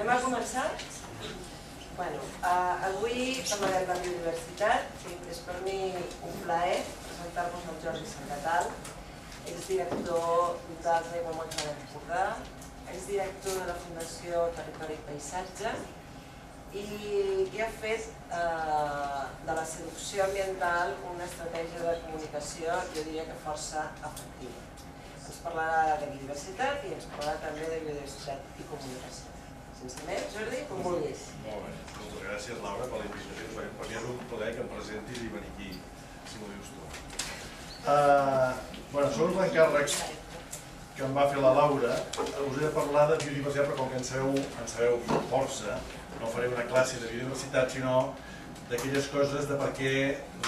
Anem a començar? Avui parlarem de biodiversitat i és per mi un plaer presentar-vos al Jordi Sangatal, exdirector dels Aiguamolls de l'Empordà, exdirector de la Fundació Territori i Paisatge i que ha fet de la seducció ambiental una estratègia de comunicació, jo diria que força efectiva. Ens parlarà de biodiversitat i ens parlarà també de biodiversitat i comunicació. Sense més, Jordi, com vulguis. Molt bé, moltes gràcies, Laura, per la invitació. Per mi és un plaer que em presentis i venir aquí, si m'ho dius tu. Segons l'encàrrec que em va fer la Laura, us he de parlar de biodiversitat, però com que en sabeu força, no faré una classe de biodiversitat, sinó d'aquelles coses de per què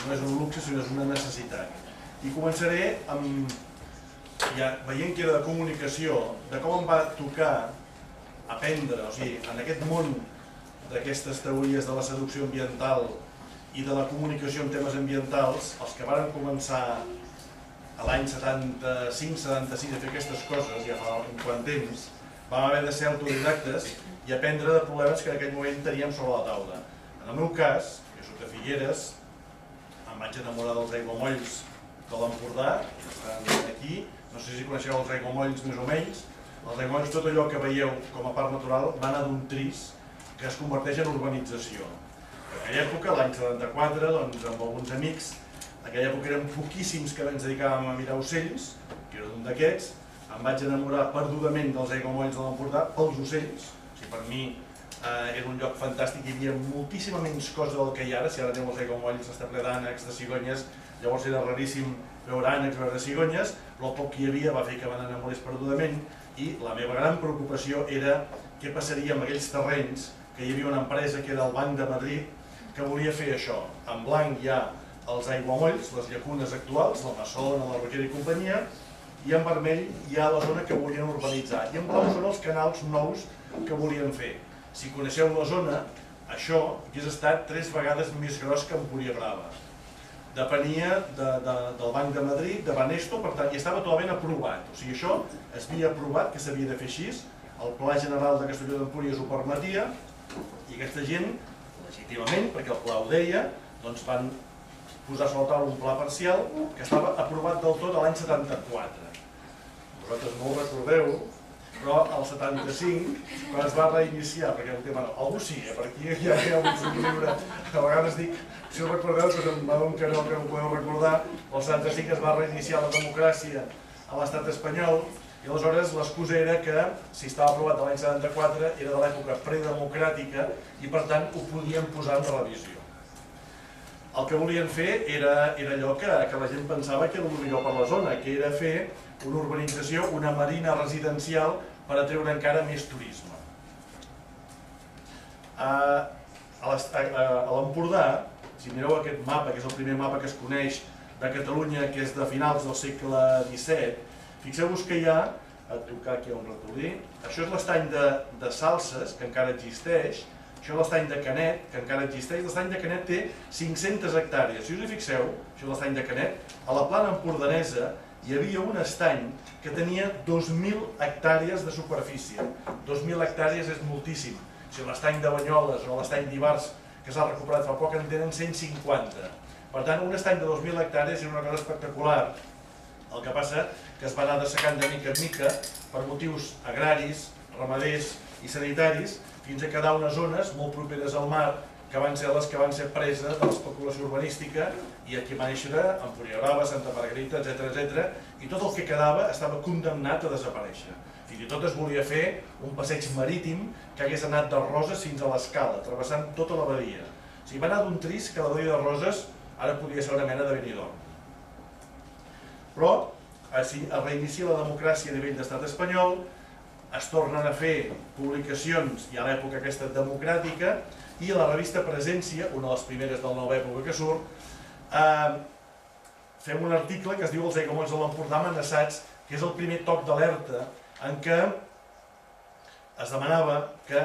no és un luxe, sinó és una necessitat. I començaré amb, ja veient que era de comunicació, de com em va tocar aprendre, o sigui, en aquest món d'aquestes teories de la seducció ambiental i de la comunicació en temes ambientals, els que varen començar a l'any 75-76 a fer aquestes coses, ja fa un quant temps, vam haver de ser autodidactes i aprendre de problemes que en aquell moment teníem sobre la taula. En el meu cas, jo soc de Figueres, em vaig enamorar dels aiguamolls de l'Empordà, que estan aquí, no sé si coneixeu els aiguamolls més o menys. Els aiguamolls, tot allò que veieu com a part natural, va anar d'un tris que es converteix en urbanització. En aquella època, l'any 74, amb alguns amics, en aquella època eren poquíssims que ens dedicàvem a mirar ocells, que era un d'aquests, em vaig enamorar perdudament dels aiguamolls de l'Empordà pels ocells. O sigui, per mi era un lloc fantàstic, hi havia moltíssima menys cosa del que hi ha ara. Si ara aneu als aiguamolls està ple d'ànecs, de cigonyes, llavors era raríssim veure ànecs, veure cigonyes, però el poc que hi havia va fer que m'enamorés perdudament. I la meva gran preocupació era què passaria amb aquells terrenys que hi havia una empresa que era el Banc de Madrid que volia fer això. En blanc hi ha els aiguamolls, les llacunes actuals, la Massona, la Rogera i companyia, i en vermell hi ha la zona que volien urbanitzar. I en blau són els canals nous que volien fer. Si coneixeu la zona, això hauria estat 3 vegades més gros que Empúria Brava. Depenia del Banc de Madrid, de Banesto, per tant, i estava totalment aprovat. O sigui, això es havia aprovat que s'havia de fer així, el Pla General de Castelló d'Empúries ho permetia, i aquesta gent, legítimament, perquè el pla ho deia, doncs van posar sobre la taula un pla parcial que estava aprovat del tot l'any 74. Vosaltres no ho recordeu, però el 75, quan es va reiniciar, perquè el tema no, algú sí, per aquí ja hi ha un llibre, a vegades dic, si ho recordeu, doncs em va un canó que no ho podeu recordar, el 75 es va reiniciar la democràcia a l'estat espanyol, i aleshores l'excusa era que, si estava aprovat l'any 74, era de l'època predemocràtica i per tant ho podien posar en revisió. El que volien fer era allò que la gent pensava que era el millor per la zona, que era fer una urbanització, una marina residencial per atreure encara més turisme. A l'Empordà, si mireu aquest mapa, que és el primer mapa que es coneix de Catalunya, que és de finals del segle XVII, fixeu-vos que hi ha, a tocar aquí un ratolí, això és l'estany de Salses, que encara existeix, això és l'estany de Canet, que encara existeix. L'estany de Canet té 500 hectàrees. Si us hi fixeu, això és l'estany de Canet, a la plana empordanesa hi havia un estany que tenia 2.000 hectàrees de superfície. 2.000 hectàrees és moltíssim. Si l'estany de Banyoles o l'estany d'Ivars, que s'ha recuperat fa poc, en tenen 150. Per tant, un estany de 2.000 hectàrees és una cosa espectacular. El que passa que es va anar dessecant de mica en mica per motius agraris, ramaders i sanitaris, fins a quedar unes zones molt properes al mar que van ser les que van ser preses de l'especulació urbanística, i aquí va néixer Empúria Brava, Santa Margarita, etc. I tot el que quedava estava condemnat a desaparèixer. Fins i tot es volia fer un passeig marítim que hagués anat de Roses fins a l'Escala, travessant tota la badia. O sigui, va anar d'un tris que la badia de Roses ara podria ser una mena de Benidorm. Però es reinicia la democràcia a nivell d'estat espanyol, es tornen a fer publicacions, i a l'època aquesta democràtica, i a la revista Presència, una de les primeres de la nova època que surt, fem un article que es diu Els aiguamolls de l'Empordà amenaçats, que és el primer toc d'alerta en què es demanava que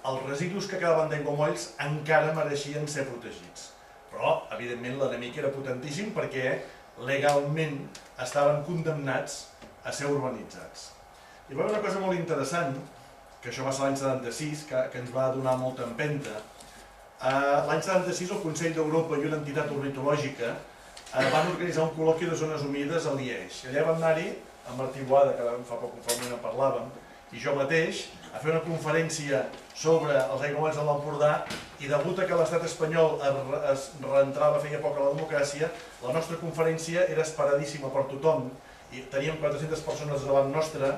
els residus que quedaven d'aiguamolls encara mereixien ser protegits. Però, evidentment, l'enemic era potentíssim perquè legalment estaven condemnats a ser urbanitzats. I va haver una cosa molt interessant, que això va ser l'any 76, que ens va donar molta empenta. L'any 76 el Consell d'Europa i una entitat ornitològica van organitzar un col·loqui de zones humides a Liège. Allà vam anar-hi, amb Martí Boada, que fa poc en parlàvem, i jo mateix, a fer una conferència sobre els aiguamolls de l'Empordà, i degut a que l'estat espanyol es reentrava feia poc a la democràcia, la nostra conferència era esperadíssima per tothom, i teníem 400 persones davant nostra.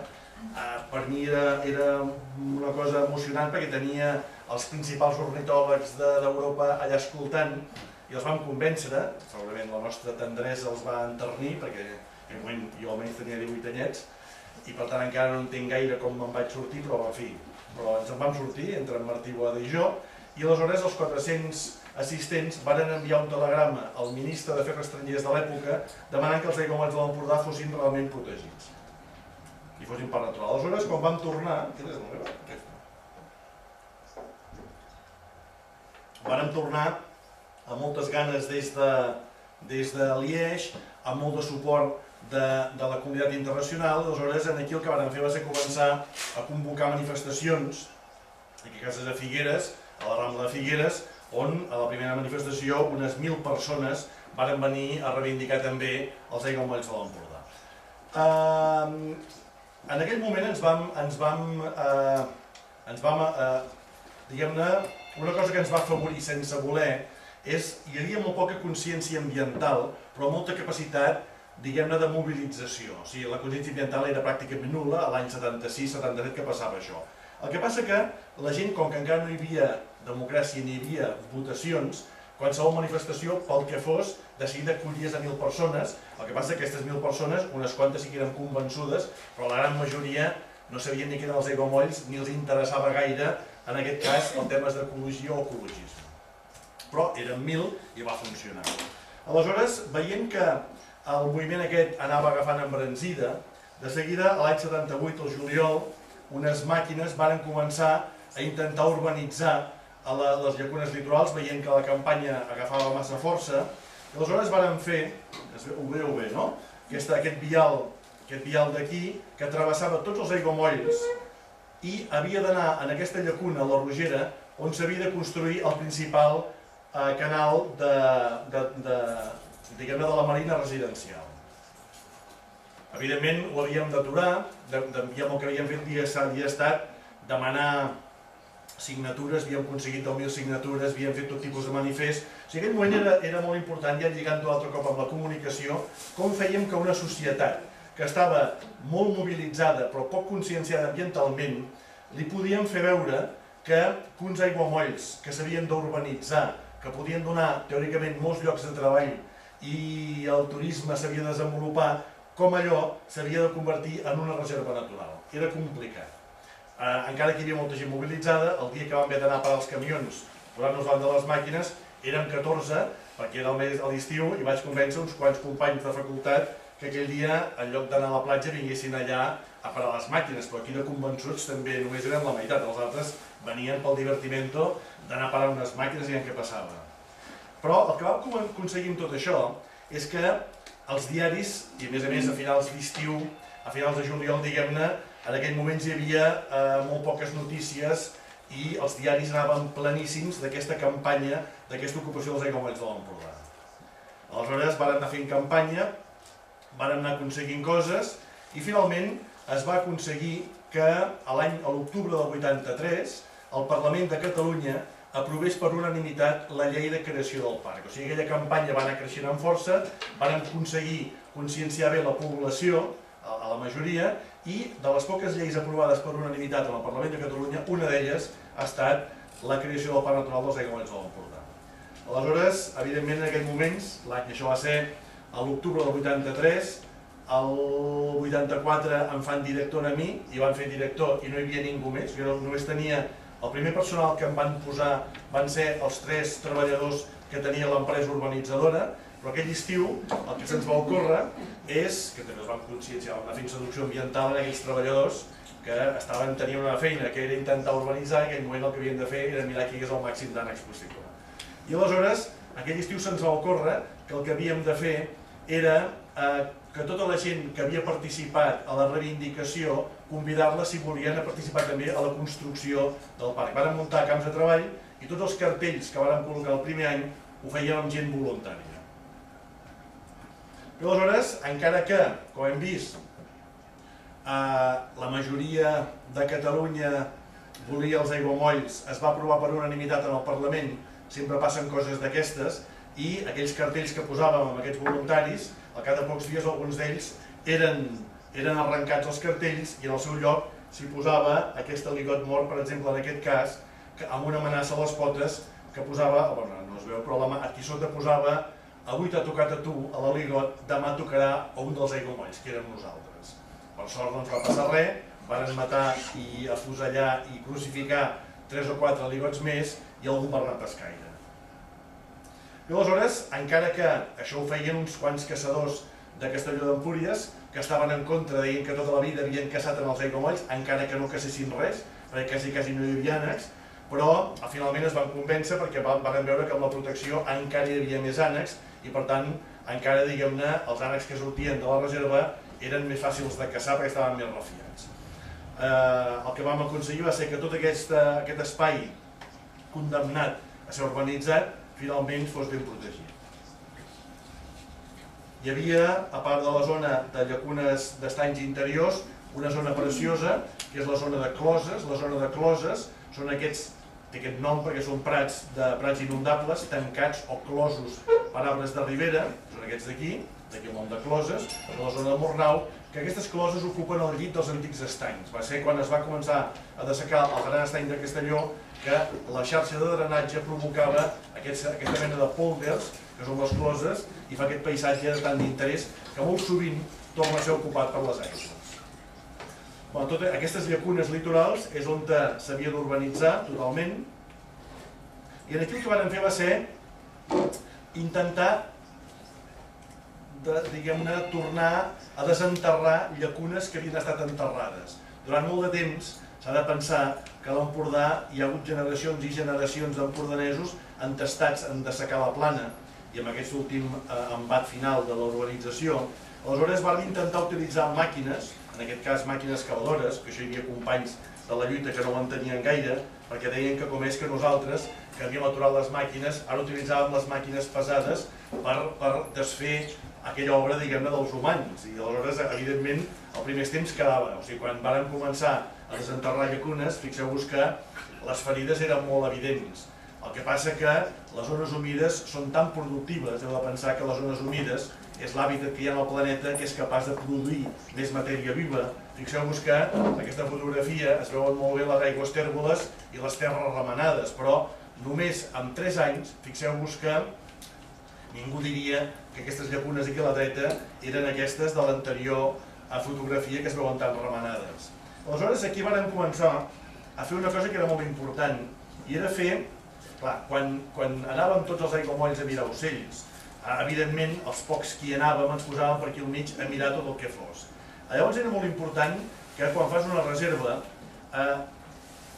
Per mi era una cosa emocionant perquè tenia els principals ornitòlegs d'Europa allà escoltant i els vam convèncer, segurament la nostra tendresa els va enternir perquè en aquell moment jo almenys tenia 18 anyets i per tant encara no entenc gaire com me'n vaig sortir, però en fi, ens en vam sortir entre en Martí Boada i jo, i aleshores els 400 assistents varen enviar un telegrama al ministre d'Afers Estrangers de l'època demanant que els aiguamolls de l'Empordà fossin realment protegits i fossin parc natural. Aleshores, quan vam tornar, vàrem tornar amb moltes ganes des de Liège, amb molt de suport de la comunitat internacional. Aleshores, aquí el que vàrem fer va ser començar a convocar manifestacions, aquí a Cases de Figueres, a la Rambla de Figueres, on a la primera manifestació unes 1.000 persones varen venir a reivindicar també els aiguamolls de l'Empordà. En aquell moment diguem-ne, una cosa que ens va afavorir sense voler és hi havia molt poca consciència ambiental, però molta capacitat, diguem-ne, de mobilització. O sigui, la consciència ambiental era pràcticament nul·la a l'any 76-77 que passava això. El que passa que la gent, com que encara no hi havia democràcia ni hi havia votacions, qualsevol manifestació, pel que fos, de seguida acollies a 1.000 persones. El que passa que aquestes 1.000 persones, unes quantes sí que eren convençudes, però la gran majoria no sabien ni què eren els aiguamolls, ni els interessava gaire, en aquest cas, els temes d'ecologia o ecologisme. Però eren 1.000 i va funcionar. Aleshores, veient que el moviment aquest anava agafant embranzida, de seguida, l'any 78, al juliol, unes màquines varen començar a intentar urbanitzar a les llacunes litorals, veient que la campanya agafava massa força, i aleshores varen fer, ho veieu bé, no? Aquest vial d'aquí, que travessava tots els aiguamolls i havia d'anar en aquesta llacuna, a la Rogera, on s'havia de construir el principal canal diguem-ne, de la marina residencial. Evidentment, ho havíem d'aturar, el que havíem fet havia estat demanar signatures, havíem aconseguit 10.000 signatures, havíem fet tot tipus de manifest. O sigui, aquell moment era molt important, ja lligant-ho altre cop amb la comunicació, com fèiem que una societat que estava molt mobilitzada però poc conscienciada ambientalment, li podíem fer veure que uns aiguamolls que s'havien d'urbanitzar, que podien donar teòricament molts llocs de treball i el turisme s'havia de desenvolupar, com allò s'havia de convertir en una reserva natural. Era complicat. Encara que hi havia molta gent mobilitzada, el dia que vam haver d'anar a parar els camions, posant-nos davant de les màquines, érem 14, perquè era el mes de l'estiu, i vaig convèncer uns quants companys de facultat que aquell dia, en lloc d'anar a la platja, vinguessin allà a parar les màquines, però aquí de convençuts també només eren la meitat, els altres venien pel divertimento d'anar a parar unes màquines i veient què passava. Però el que vam aconseguir amb tot això és que els diaris, i a més a finals d'estiu, a finals de juliol, diguem-ne, en aquell moment hi havia molt poques notícies i els diaris anaven pleníssims d'aquesta campanya, d'aquesta ocupació dels aiguamolls de l'Empordà. Aleshores varen anar fent campanya, varen anar aconseguint coses i finalment es va aconseguir que a l'octubre del 83 el Parlament de Catalunya aprovés per unanimitat la llei de creació del parc. O sigui, aquella campanya va anar creixent amb força, van aconseguir conscienciar bé la població, a la majoria, i de les poques lleis aprovades per unanimitat en el Parlament de Catalunya, una d'elles ha estat la creació del Parc Natural dels Aiguamolls de l'Empordà. Aleshores, evidentment, en aquells moments, això va ser a l'octubre del 83, el 84 em fan director a mi, i van fer director i no hi havia ningú més, jo només tenia el primer personal que em van posar van ser els 3 treballadors que tenia l'empresa urbanitzadora, però aquell estiu el que se'ns va ocórrer és, que també els vam conscienciar, vam anar fent seducció ambiental en aquells treballadors que tenien una feina que era intentar urbanitzar, i en aquell moment el que havien de fer era mirar que hi hagués el màxim d'ànecs possible. I aleshores, aquell estiu se'ns va ocórrer que el que havíem de fer era que tota la gent que havia participat a la reivindicació, convidar-la si volien a participar també a la construcció del parc. Varen muntar camps de treball i tots els cartells que varen col·locar el primer any ho fèiem amb gent voluntària. Però aleshores, encara que, com hem vist, la majoria de Catalunya volia els aiguamolls, es va aprovar per unanimitat en el Parlament, sempre passen coses d'aquestes, i aquells cartells que posàvem amb aquests voluntaris, al cap de pocs dies alguns d'ells eren arrencats els cartells i en el seu lloc s'hi posava aquest aligot mort, per exemple, en aquest cas, amb una amenaça a les potes que posava, bueno, no es veu, però aquí sota posava avui t'ha tocat a tu, a l'aligot, demà tocarà a un dels aiguamolls, que érem nosaltres. Per sort no ens va passar res, varen matar i afusellar i crucificar 3 o 4 aligots més i algú va anar a pescaire. I aleshores, encara que això ho feien uns quants caçadors de Castelló d'Empúries, que estaven en contra, deien que tota la vida havien caçat en els aiguamolls, encara que no caçessin res, perquè quasi no hi havia ànecs, però finalment es van convèncer perquè van veure que amb la protecció encara hi havia més ànecs i per tant encara, diguem-ne, els ànecs que sortien de la reserva eren més fàcils de caçar perquè estaven més refiats. El que vam aconseguir va ser que tot aquest espai condemnat a ser urbanitzat finalment fos ben protegit. Hi havia, a part de la zona de llacunes d'estanys interiors, una zona preciosa, que és la zona de closes. La zona de closes són aquests, té aquest nom perquè són prats inundables, tancats o closos per arbres de ribera, són aquests d'aquí el nom de closes, de la zona de Mornau, que aquestes closes ocupen el llit dels antics estanys. Va ser quan es va començar a dessecar el gran estany de Castelló que la xarxa de drenatge provocava aquesta mena de pòlders, que són les closes, i fa aquest paisatge de tant d'interès que molt sovint torna a ser ocupat per les aigües. Totes aquestes llacunes litorals és on s'havia d'urbanitzar totalment, i aquí el que van fer va ser intentar diguem-ne, tornar a desenterrar llacunes que havien estat enterrades. Durant molt de temps s'ha de pensar que a l'Empordà hi ha hagut generacions i generacions d'empordanesos entestats en dessecar la plana i amb aquest últim embat final de la urbanització. Aleshores van intentar utilitzar màquines, en aquest cas màquines cavadores, que això hi havia companys de la lluita que no ho entenien gaire, perquè deien que com és que nosaltres, que havíem aturat les màquines, ara utilitzàvem les màquines pesades per desfer aquella obra, diguem-ne, dels humans. I aleshores, evidentment, al primers temps quedava. O sigui, quan varen començar a desenterrar llacunes, fixeu-vos que les ferides eren molt evidents. El que passa que les zones humides són tan productives, heu de pensar que les zones humides és l'hàbitat que hi ha al planeta que és capaç de produir més matèria viva. Fixeu-vos que en aquesta fotografia es veuen molt bé les aigües tèrboles i les terres remenades, però només en 3 anys, fixeu-vos que ningú diria que aquestes llacunes aquí a la dreta eren aquestes de l'anterior fotografia que es veuen tan remenades. Aleshores aquí vàrem començar a fer una cosa que era molt important i era fer, clar, quan anàvem tots els aiguamolls a mirar ocells, evidentment els pocs que hi anàvem ens posàvem per aquí al mig a mirar tot el que fos. Llavors era molt important que quan fas una reserva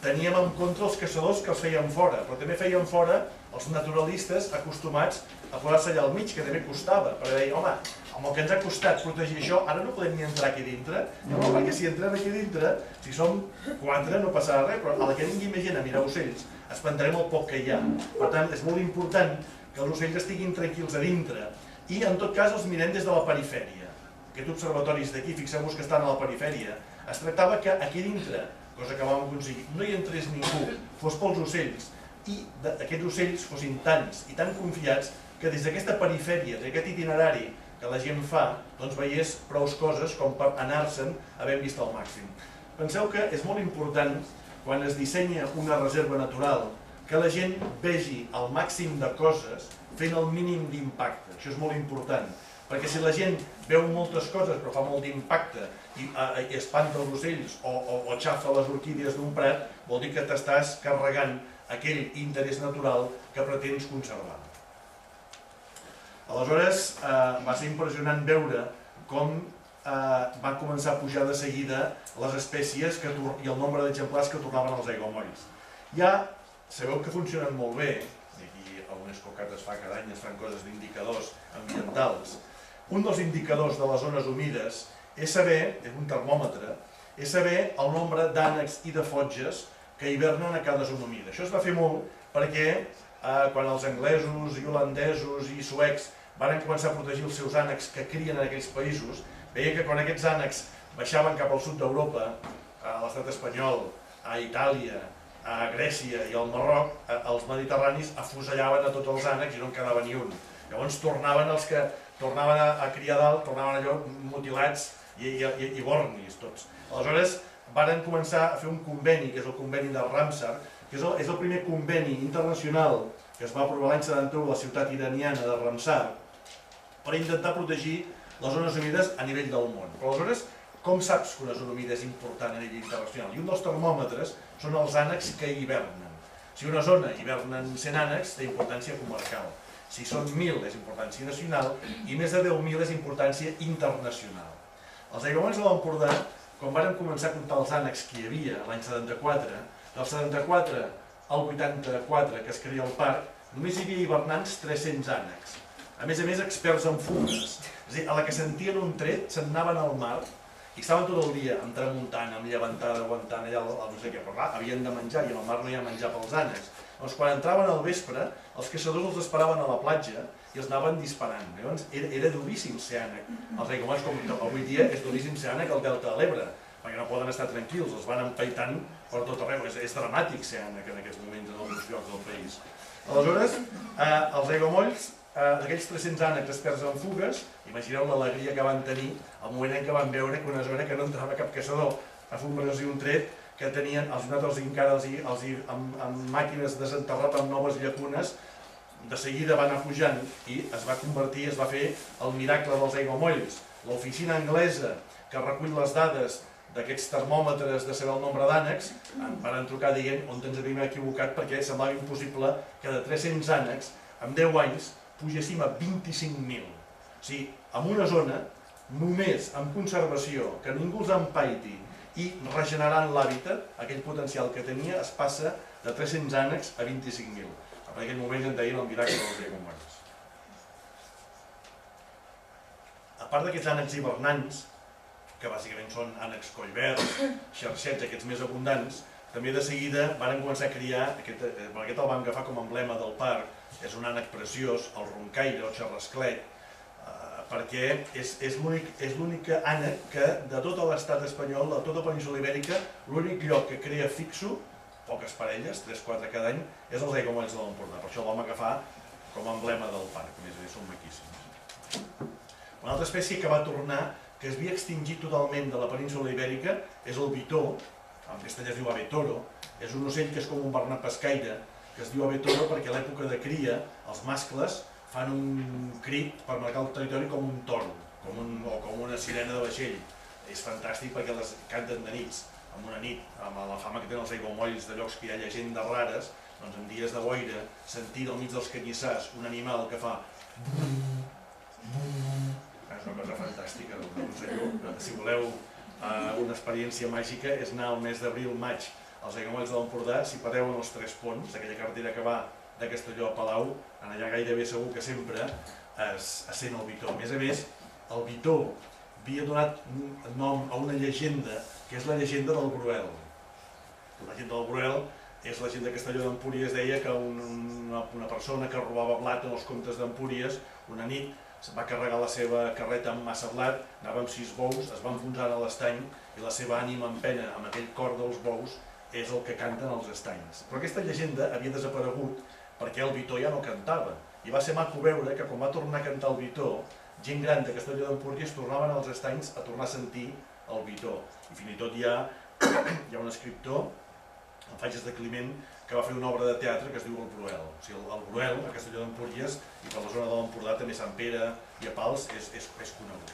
teníem en compte els caçadors que els feien fora, però també feien fora els naturalistes acostumats a posar-se allà al mig, que també costava, perquè deia, home, amb el que ens ha costat protegir això, ara no podem ni entrar aquí dintre, perquè si entrem aquí dintre, si som 4 no passarà res, però a la que vingui més gent a mirar ocells, espantarem el poc que hi ha. Per tant, és molt important que els ocells estiguin tranquils a dintre i, en tot cas, els mirem des de la perifèria. Aquests observatoris d'aquí, fixeu-vos que estan a la perifèria, es tractava que aquí dintre, cosa que vam aconseguir, no hi entrés ningú, fos pels ocells, i aquests ocells fossin tants i tan confiats que des d'aquesta perifèria, d'aquest itinerari que la gent fa, doncs veiés prou coses com per anar-se'n havent vist al màxim. Penseu que és molt important, quan es dissenya una reserva natural, que la gent vegi el màxim de coses fent el mínim d'impacte. Això és molt important, perquè si la gent veu moltes coses però fa molt d'impacte i espanta els ocells o xafa les orquídees d'un prat, vol dir que t'estàs carregant aquell interès natural que pretens conservar. Aleshores, va ser impressionant veure com van començar a pujar de seguida les espècies i el nombre d'exemplars que tornaven als aiguamolls. Ja sabeu que funcionen molt bé, i aquí a UNESCO CAT es fa cada any, es fan coses d'indicadors ambientals, Un dels indicadors de les zones humides és saber, és un termòmetre, és saber el nombre d'ànecs i de fotges que hivernen a cada zona humida. Això es va fer molt perquè quan els anglesos i holandesos i suecs van començar a protegir els seus ànecs que crien en aquells països, veien que quan aquests ànecs baixaven cap al sud d'Europa, a l'estat espanyol, a Itàlia, a Grècia i al Marroc, els mediterranis afusellaven a tots els ànecs i no en quedava ni un. Llavors tornaven els que tornaven a criar dalt, tornaven allò mutilats i bornis tots. Aleshores varen començar a fer un conveni, que és el conveni de Ramsar, que és el primer conveni internacional que es va aprovar l'any 71 a la ciutat iraniana de Ramsar per intentar protegir les zones humides a nivell del món. Però aleshores, com saps que una zona humida és important a nivell internacional? I un dels termòmetres són els ànecs que hivernen. Si una zona hivernen 100 ànecs, té importància comarcal. Si són 1.000 és importància nacional i més de 10.000 és importància internacional. Els aiguamolls de l'Empordà, quan van començar a comptar els ànecs que hi havia l'any 74, del 74 al 84 que es crea el parc, només hi havia hivernants 300 ànecs. A més, experts en fugues. És a dir, a la que sentien un tret, se'n anaven al mar i estaven tot el dia amb tramuntant, amb llevantada, aguantant allà no sé què, però clar, havien de menjar i al mar no hi ha menjar pels ànecs. Llavors, quan entraven al vespre, els caçadors els esperaven a la platja i els anaven disparant. Llavors, era duríssim ser ànec. Els aiguamolls, com avui dia, és duríssim ser ànec al Delta de l'Ebre, perquè no poden estar tranquils, els van empaitant per tot arreu. És dramàtic ser ànec en aquests moments en alguns llocs del país. Aleshores, els aiguamolls, d'aquells 300 ànecs experts en fugues, imagineu l'alegria que van tenir el moment en què van veure que una zona que no entrava cap caçador a fumar-los un tret, que tenien els notes encara amb màquines desenterrat amb noves llacunes, de seguida va anar pujant i es va convertir, es va fer el miracle dels aiguamolls. L'oficina anglesa que recull les dades d'aquests termòmetres de saber el nombre d'ànecs van trucar dient on ens havíem equivocat perquè semblava impossible que de 300 ànecs en 10 anys pugéssim a 25.000. O sigui, en una zona, només amb conservació, que ningú els empaiti i regenerant l'hàbitat, aquell potencial que tenia es passa de 300 ànecs a 25.000. En aquell moment en deien el miracle dels aiguamolls. A part d'aquests ànecs hivernants, que bàsicament són ànecs collverds, xarxets, aquests més abundants, també de seguida van començar a criar, aquest el van agafar com a emblema del parc, és un ànec preciós, el roncaire o xerrasclet, perquè és l'únic ànec que de tot l'estat espanyol, de tota la península ibèrica, l'únic lloc que crea fixo, poques parelles, 3-4 cada any, és els aiguamolls de l'Empordà. Per això el vam agafar com a emblema del parc, a més són maquíssims. Una altra espècie que va tornar, que es havia extingit totalment de la península ibèrica, és el bitó, en castellà es diu abetoro, és un ocell que és com un bernat pescaire, que es diu abetoro perquè a l'època de cria els mascles fan un crit per marcar el territori com un toro, o com una sirena de vaixell. És fantàstic perquè les canten de nits, amb una nit, amb la fama que tenen els aiguamolls de llocs que hi ha llegendes rares, doncs en dies de boira, sentir al mig dels canyissars un animal que fa és una cosa fantàstica, us aconsello. Si voleu una experiència màgica és anar al mes d'abril-maig als aiguamolls de l'Empordà, si pareu en els 3 ponts, aquella carretera que va de Castelló a Palau, allà gairebé segur que sempre es sent el bitó. A més, el bitó havia donat nom a una llegenda, que és la llegenda del Gruel. La llegenda del Gruel és la gent de Castelló d'Empúries, deia que una persona que robava blat en els comptes d'Empúries, una nit va carregar la seva carreta amb massa blat, anava amb 6 bous, es va enfonsar a l'estany i la seva ànima en pena amb aquell cor dels bous és el que canten els estanys. Però aquesta llegenda havia desaparegut perquè el bitó ja no cantava. I va ser maco veure que quan va tornar a cantar el bitó, gent gran de Castelló d'Empúries tornaven als estanys a tornar a sentir el bitó. I fins i tot hi ha un escriptor, en Fages de Climent, que va fer una obra de teatre que es diu El Bruel. O sigui, el Bruel, a Castelló d'Empúries, i per la zona de l'Empordà, també Sant Pere i a Pals, és conegut.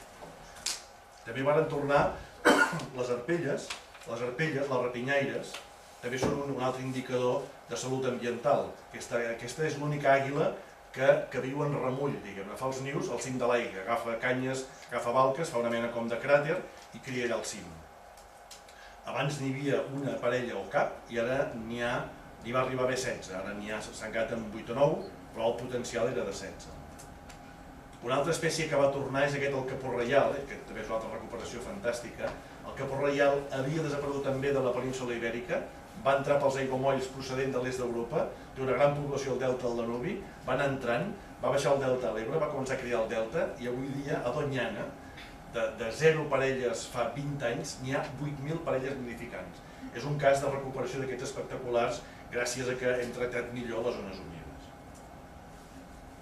També van tornar les arpelles, les rapinyaires, també són un altre indicador de salut ambiental. Aquesta és l'única àguila que viu en remull, diguem-ne, fa els nius al cim de l'aigua, agafa canyes, agafa balques, fa una mena com de cràter i cria allà al cim. Abans n'hi havia una parella o cap i ara n'hi va arribar a haver 16, ara s'han quedat amb 8 o 9, però el potencial era de 16. Una altra espècie que va tornar és aquest el capó reial, que també és una altra recuperació fantàstica. El capó reial havia desaparegut també de la península ibèrica, va entrar pels aiguamolls procedent de l'est d'Europa, té una gran població al delta del Danubi, va anar entrant, va baixar el delta a l'Ebre, va començar a criar el delta, i avui dia a Doñana, de 0 parelles fa 20 anys, n'hi ha 8.000 parelles nidificants. És un cas de recuperació d'aquests espectaculars gràcies a que hem tractat millor les zones humides.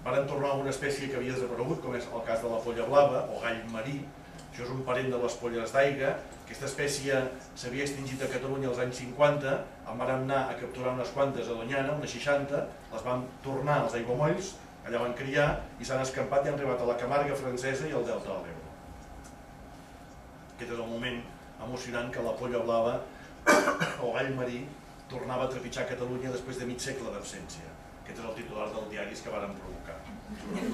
Van tornar a una espècie que havia desaparegut, com és el cas de la polla blava o gall marí. Això és un parent de les polles d'aigua. Aquesta espècie s'havia extingit a Catalunya als anys 50, en van anar a capturar unes quantes a Doñana, unes 60, les van tornar als aiguamolls, allà van criar i s'han escampat i han arribat a la Camarga francesa i al delta de l'Ebre. Aquest és el moment emocionant que la polla blava o gall marí tornava a trepitjar Catalunya després de mig segle d'absència. Aquest és el titular dels diaris que varen provocar.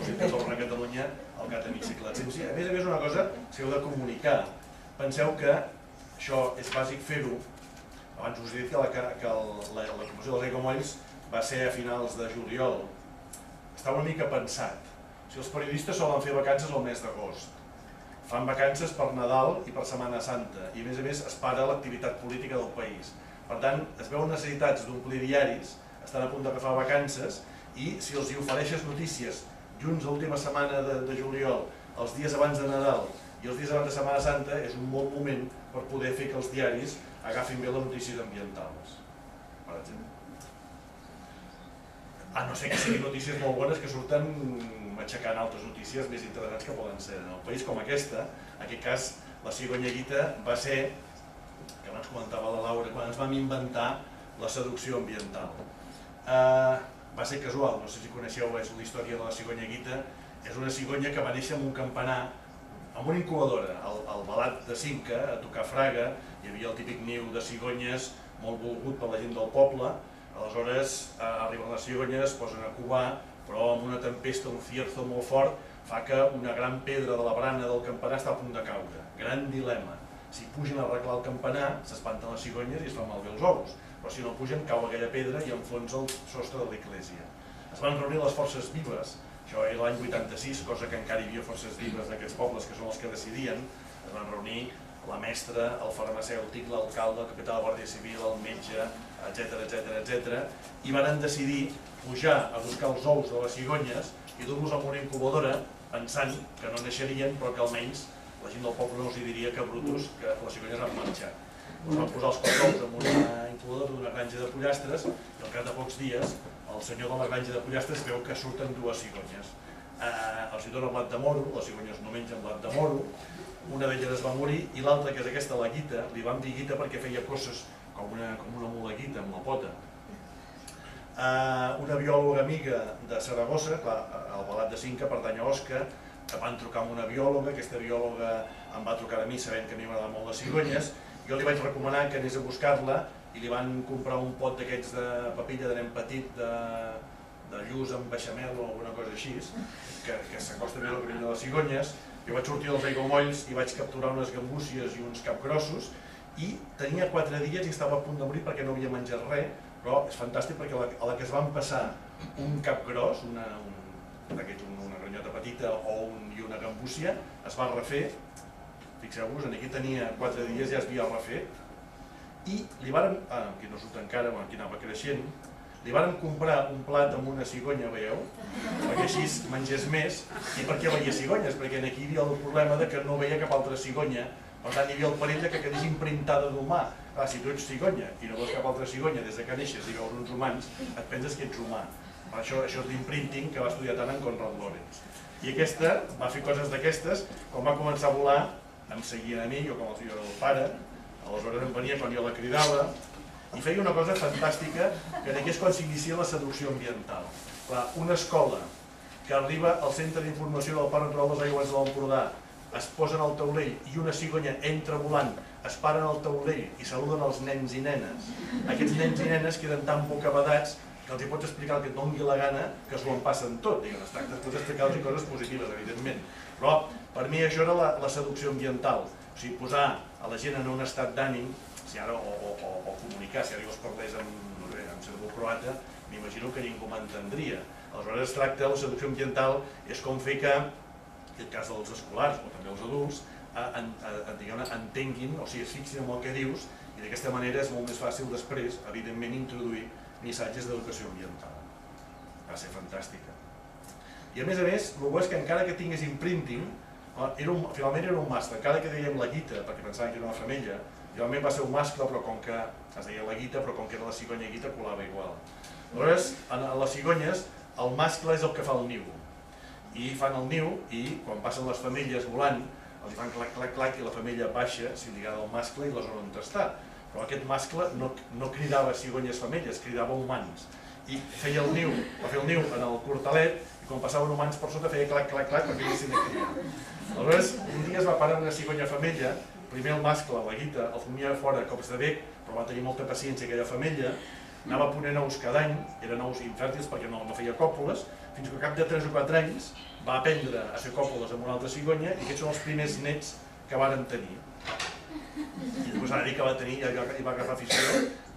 Si torna a Catalunya al cap de mig segle d'absència. A més, una cosa que heu de comunicar. Penseu que això és bàsic fer-ho. Abans us he dit que la composició dels aiguamolls va ser a finals de juliol. Està una mica pensat. Si els periodistes solen fer vacances al mes d'agost, fan vacances per Nadal i per Setmana Santa, i a més es para l'activitat política del país. Per tant, es veuen necessitats d'omplir diaris, estan a punt d'agafar vacances, i si els hi ofereixes notícies junts a l'última setmana de juliol, els dies abans de Nadal i els dies abans de Setmana Santa, és un bon moment per poder fer que els diaris agafin bé les notícies ambientals, per exemple. A no ser que siguin notícies molt bones que surten aixecant altres notícies més interessants que poden ser en el país, com aquesta. En aquest cas, la cigonya guita va ser, que abans comentava la Laura, quan ens vam inventar la seducció ambiental. Va ser casual, no sé si coneixeu la història de la cigonya guita. És una cigonya que va néixer en un campanar, amb una incubadora, al Balat de Cinca, a tocar Fraga. Hi havia el típic niu de cigonyes, molt volgut per la gent del poble. Aleshores arriben les cigonyes, es posen a covar, però amb una tempesta, un cierzo molt fort, fa que una gran pedra de la barana del campanar està a punt de caure. Gran dilema. Si pugen a arreglar el campanar, s'espanten les cigonyes i es fan malbé els ous. Però si no pugen, cau aquella pedra i enfonsa el sostre de l'església. Es van reunir les forces vives, això era l'any 86, cosa que encara hi havia forces vives d'aquests pobles, que són els que decidien. Es van reunir la mestra, el farmacèutic, l'alcalde, el capità de la Guàrdia Civil, el metge, etc. I van decidir pujar a buscar els ous de les cigonyes i dur-los en una incubadora, pensant que no naixerien, però que almenys la gent del poble no els diria que brutos, que les cigonyes han marxat. Es van posar els ous en una incubadora d'una granja de pollastres i al cap de pocs dies el senyor de la granja de pollastres veu que surten dues cigonyes. Els hi dona blat de moro, les cigonyes no mengen blat de moro, una d'elles es va morir i l'altra, que és aquesta, la guita, li vam dir guita perquè feia cosses com una mula guita amb la pota. Una biòloga amiga de Saragossa, el Balat de Cinca pertany a Osca, que van trucar amb una biòloga, aquesta biòloga em va trucar a mi sabent que a mi m'agraden molt les cigonyes, jo li vaig recomanar que anés a buscar-la i li van comprar un pot d'aquests de papilla de nen petit de lluç amb beixamel o alguna cosa així, que s'acosta més al grill de les cigonyes. Jo vaig sortir dels aiguamolls i vaig capturar unes gambúcies i uns capgrossos i tenia 4 dies i estava a punt de morir perquè no havia menjat res, però és fantàstic perquè a la que es van passar un capgros, una granyota petita i una gambúcia, es va refer. Fixeu-vos, aquí tenia 4 dies, ja es havia refet, i li vàrem, aquí no surt encara, aquí anava creixent, li vàrem comprar un plat amb una cigonya, veieu, perquè així mengés més, i per què veia cigonyes? Perquè aquí hi havia el problema que no veia cap altra cigonya, per tant hi havia el perill que quedés imprintada d'humà. Clar, si tu ets cigonya i no veus cap altra cigonya des que neixes i veus uns humans, et penses que ets humà. Això és l'imprinting que va estudiar tant en Conrad Lorenz. I aquesta va fer coses d'aquestes, quan va començar a volar, em seguien a mi, jo com el pare, aleshores em venia quan jo la cridava, i feia una cosa fantàstica, que aquí és quan s'inicia la seducció ambiental. Una escola que arriba al centre d'informació del Parc Natural dels Aigües de l'Empordà, es posen al taulell i una cigonya entra volant, es paren al taulell i saluden els nens i nenes. Aquests nens i nenes queden tan bocabadats que els hi pots explicar el que et doni la gana, que s'ho en passen tot. Es tracta de explicar-los coses positives, evidentment. Però per mi això era la seducció ambiental. O sigui, posar a la gent en un estat d'ànim, o comunicar, si ara jo es parlés amb servó croata, m'imagino que ningú m'entendria. Aleshores es tracta, la seducció ambiental és com fer que en el cas dels escolars o també els adults, entenguin, o sigui, es fixin en el que dius, i d'aquesta manera és molt més fàcil després, evidentment, introduir missatges d'educació ambiental. Va ser fantàstica. I a més, el bo és que encara que tingués imprinting, finalment era un mascle, encara que dèiem la guita, perquè pensaven que era una femella, finalment va ser un mascle, però com que es deia la guita, però com que era la cigonya guita, colava igual. Aleshores, en les cigonyes, el mascle és el que fa el niu. I fan el niu i quan passen les femelles volant, els fan clac, clac, clac i la femella baixa, si ligada al mascle i la zona on està. Però aquest mascle no cridava cigonyes femelles, cridava humans. I feia el niu, va fer el niu en el cortalet i quan passaven humans per sota feia clac, clac, clac perquè haguessin de cridar. Aleshores, un dia es va parar una cigonya femella, primer el mascle, la guita, el fumia fora cops de bec, però va tenir molta paciència aquella femella, anava ponent ous cada any, eren ous infèrtils perquè no feia còpules, fins que al cap de 3 o 4 anys va aprendre a fer còpules amb una altra cigonya i aquests són els primers nets que varen tenir. I després va dir que va tenir, i va agafar afició,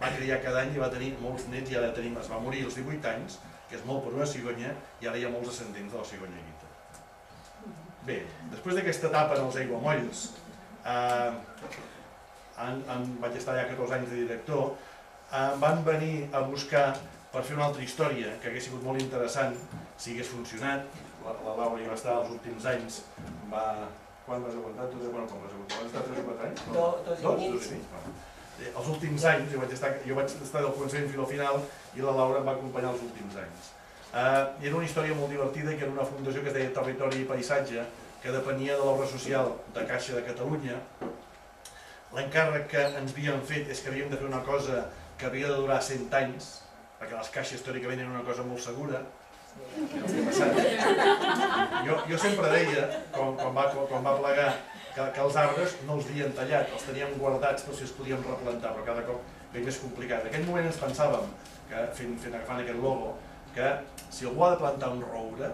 va criar cada any i va tenir molts nets i ara tenim, es va morir als 18 anys, que és molt per una cigonya, i ara hi ha molts ascendents de la cigonya guita. Bé, després d'aquesta etapa en els aiguamolls, vaig estar ja 14 anys de director, van venir a buscar per fer una altra història que hagués sigut molt interessant si hagués funcionat. La Laura hi va estar els últims anys, quan vas aguantar? Quan vas estar 3 o 4 anys? 2 i mig. Els últims anys, jo vaig estar del començament fins al final i la Laura em va acompanyar els últims anys. Era una història molt divertida, que era una fundació que es deia Territori i Paisatge, que depenia de l'obra social de Caixa de Catalunya. L'encàrrec que ens havíem fet és que havíem de fer una cosa que havia de durar 100 anys, perquè les caixes històricament eren una cosa molt segura. Jo sempre deia, quan va plegar, que els arbres no els havien tallat, els teníem guardats per si els podíem replantar, però cada cop veia més complicat. En aquell moment ens pensàvem, agafant aquest logo, que si algú ha de plantar un roure,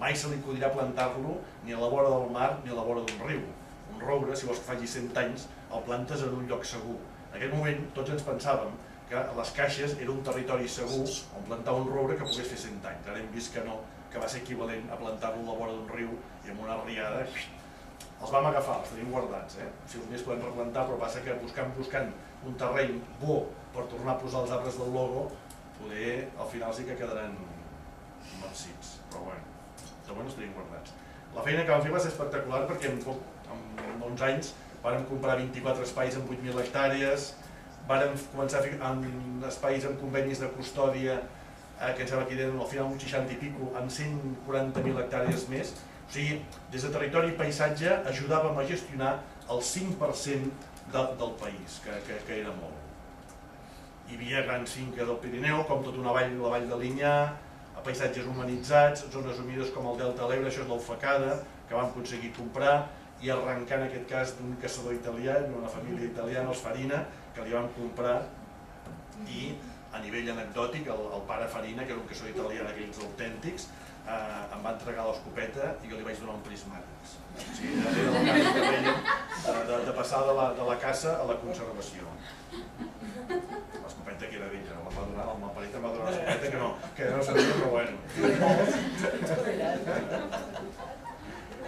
mai se li podirà plantar-lo ni a la vora del mar ni a la vora d'un riu. Un roure, si vols que faci 100 anys, el plantes en un lloc segur. En aquell moment tots ens pensàvem que les caixes era un territori segur on plantar un roure que pogués fer 100 anys. Ara hem vist que no, que va ser equivalent a plantar-lo a la vora d'un riu i amb una riada els vam agafar, els tenim guardats. Si els més podem replantar, però passa que buscant un terreny bo per tornar a posar els arbres del logo, poder al final sí que quedaran marcits, però bueno, de moment els tenim guardats. La feina que vam fer va ser espectacular perquè en 11 anys vàrem comprar 24 espais amb 8.000 hectàrees, vàrem començar a fer espais amb convenis de custòdia que ens sembla que eren al final uns 60 i pico, amb 140.000 hectàrees més. O sigui, des de Territori i Paisatge ajudàvem a gestionar el 5% del país, que era molt. Hi havia grans finques del Pirineu, com tota una vall, la vall de Linyà, paisatges humanitzats, zones humides com el Delta de l'Ebre, això és l'Ofecada, que vam aconseguir comprar, i arrencar en aquest cas d'un caçador italià, d'una família italiana, els Farina, que li vam comprar, i a nivell anecdòtic, el pare Farina, que era un caçador italià d'aquells autèntics, em va entregar l'escopeta i jo li vaig donar un prismàtics. O sigui, era el canvi que feien de passar de la caça a la conservació. L'escopeta que era d'ella, el malparit em va donar l'escopeta que no sabia, però bueno.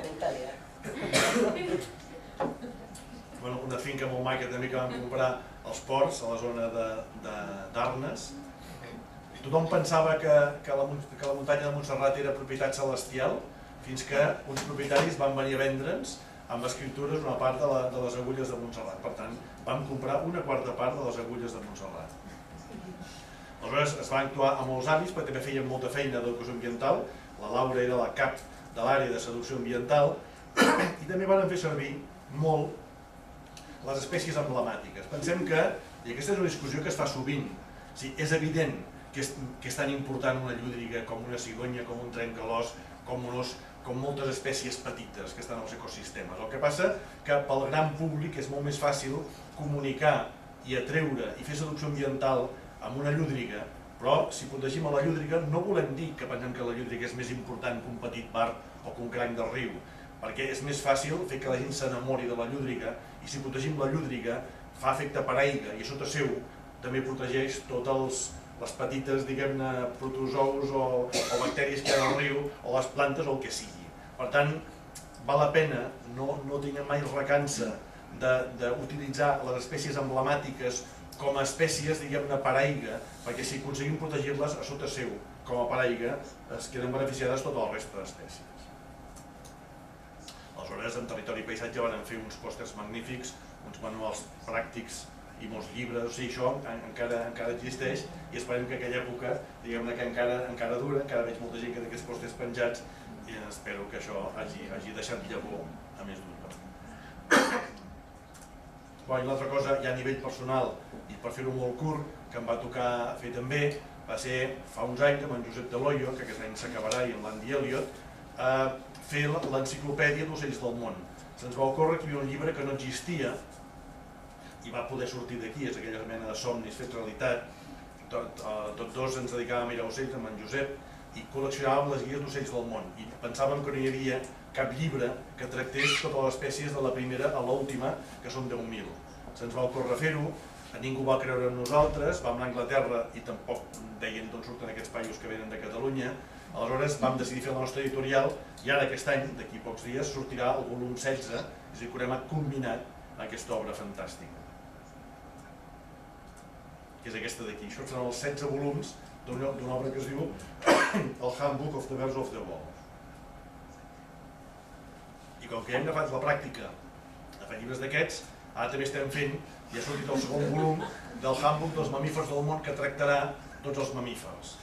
En italià. Una finca molt maca també que vam comprar als ports, a la zona d'Arnes. Tothom pensava que la muntanya de Montserrat era propietat celestial, fins que uns propietaris van venir a vendre'ns amb escriptures una part de les agulles de Montserrat. Per tant, vam comprar una quarta part de les agulles de Montserrat. Aleshores es va actuar a molts àmbits, perquè també feien molta feina d'educació ambiental. La Laura era la cap de l'àrea de seducció ambiental i també van fer servir molt les espècies emblemàtiques. Pensem que, i aquesta és una discussió que es fa sovint, és evident que és tan important una llúdriga com una cigonya, com un trencalòs, com moltes espècies petites que estan als ecosistemes. El que passa que pel gran públic és molt més fàcil comunicar i atreure i fer seducció ambiental amb una llúdriga, però si protegim a la llúdriga no volem dir que pensem que la llúdriga és més important que un petit bar o que un cranc del riu, perquè és més fàcil fer que la gent s'enamori de la llúdriga i si protegim la llúdriga fa efecte paraigua i a sota seu també protegeix totes les petites, diguem-ne, protozous o bactèries que hi ha al riu o les plantes o el que sigui. Per tant, val la pena, no tinguem mai recança d'utilitzar les espècies emblemàtiques com a espècies, diguem-ne, paraigua, perquè si aconseguim protegir-les a sota seu com a paraigua, es queden beneficiades tota la resta d'espècies. Aleshores, en Territori i Paisatge van fer uns pòsters magnífics, uns manuals pràctics i molts llibres, o sigui, això encara existeix i esperem que aquella època, diguem-ne, que encara dura, encara veig molta gent que té aquests pòsters penjats i espero que això hagi deixat llavor a més d'un lloc. I l'altra cosa, ja a nivell personal, i per fer-ho molt curt, que em va tocar fer també, va ser fa uns anys amb en Josep Deloyo, que aquest any s'acabarà, i amb l'Andy Elliot, fer l'enciclopèdia d'ocells del món. Se'ns va ocórrer que hi havia un llibre que no existia i va poder sortir d'aquí, és aquella mena de somnis fets realitat. Tots dos ens dedicàvem a mirar ocells amb en Josep i col·leccionàvem les guies d'ocells del món i pensàvem que no hi havia cap llibre que tractés totes les espècies de la primera a l'última, que són 10.000. Se'ns va ocórrer fer-ho, ningú va creure en nosaltres, vam anar a Anglaterra i tampoc deien d'on surten aquests paios que venen de Catalunya. Aleshores vam decidir fer la nostra editorial i ara aquest any, d'aquí pocs dies, sortirà el volum 16, és a dir, que haurem combinat aquesta obra fantàstica. Que és aquesta d'aquí. Això seran els 16 volums d'una obra que es diu el Handbook of the Birds of the World. I com que ja hem agafat la pràctica de fer llibres d'aquests, ara també estem fent, i ha sortit el segon volum del Handbook dels mamífers del món que tractarà tots els mamífers.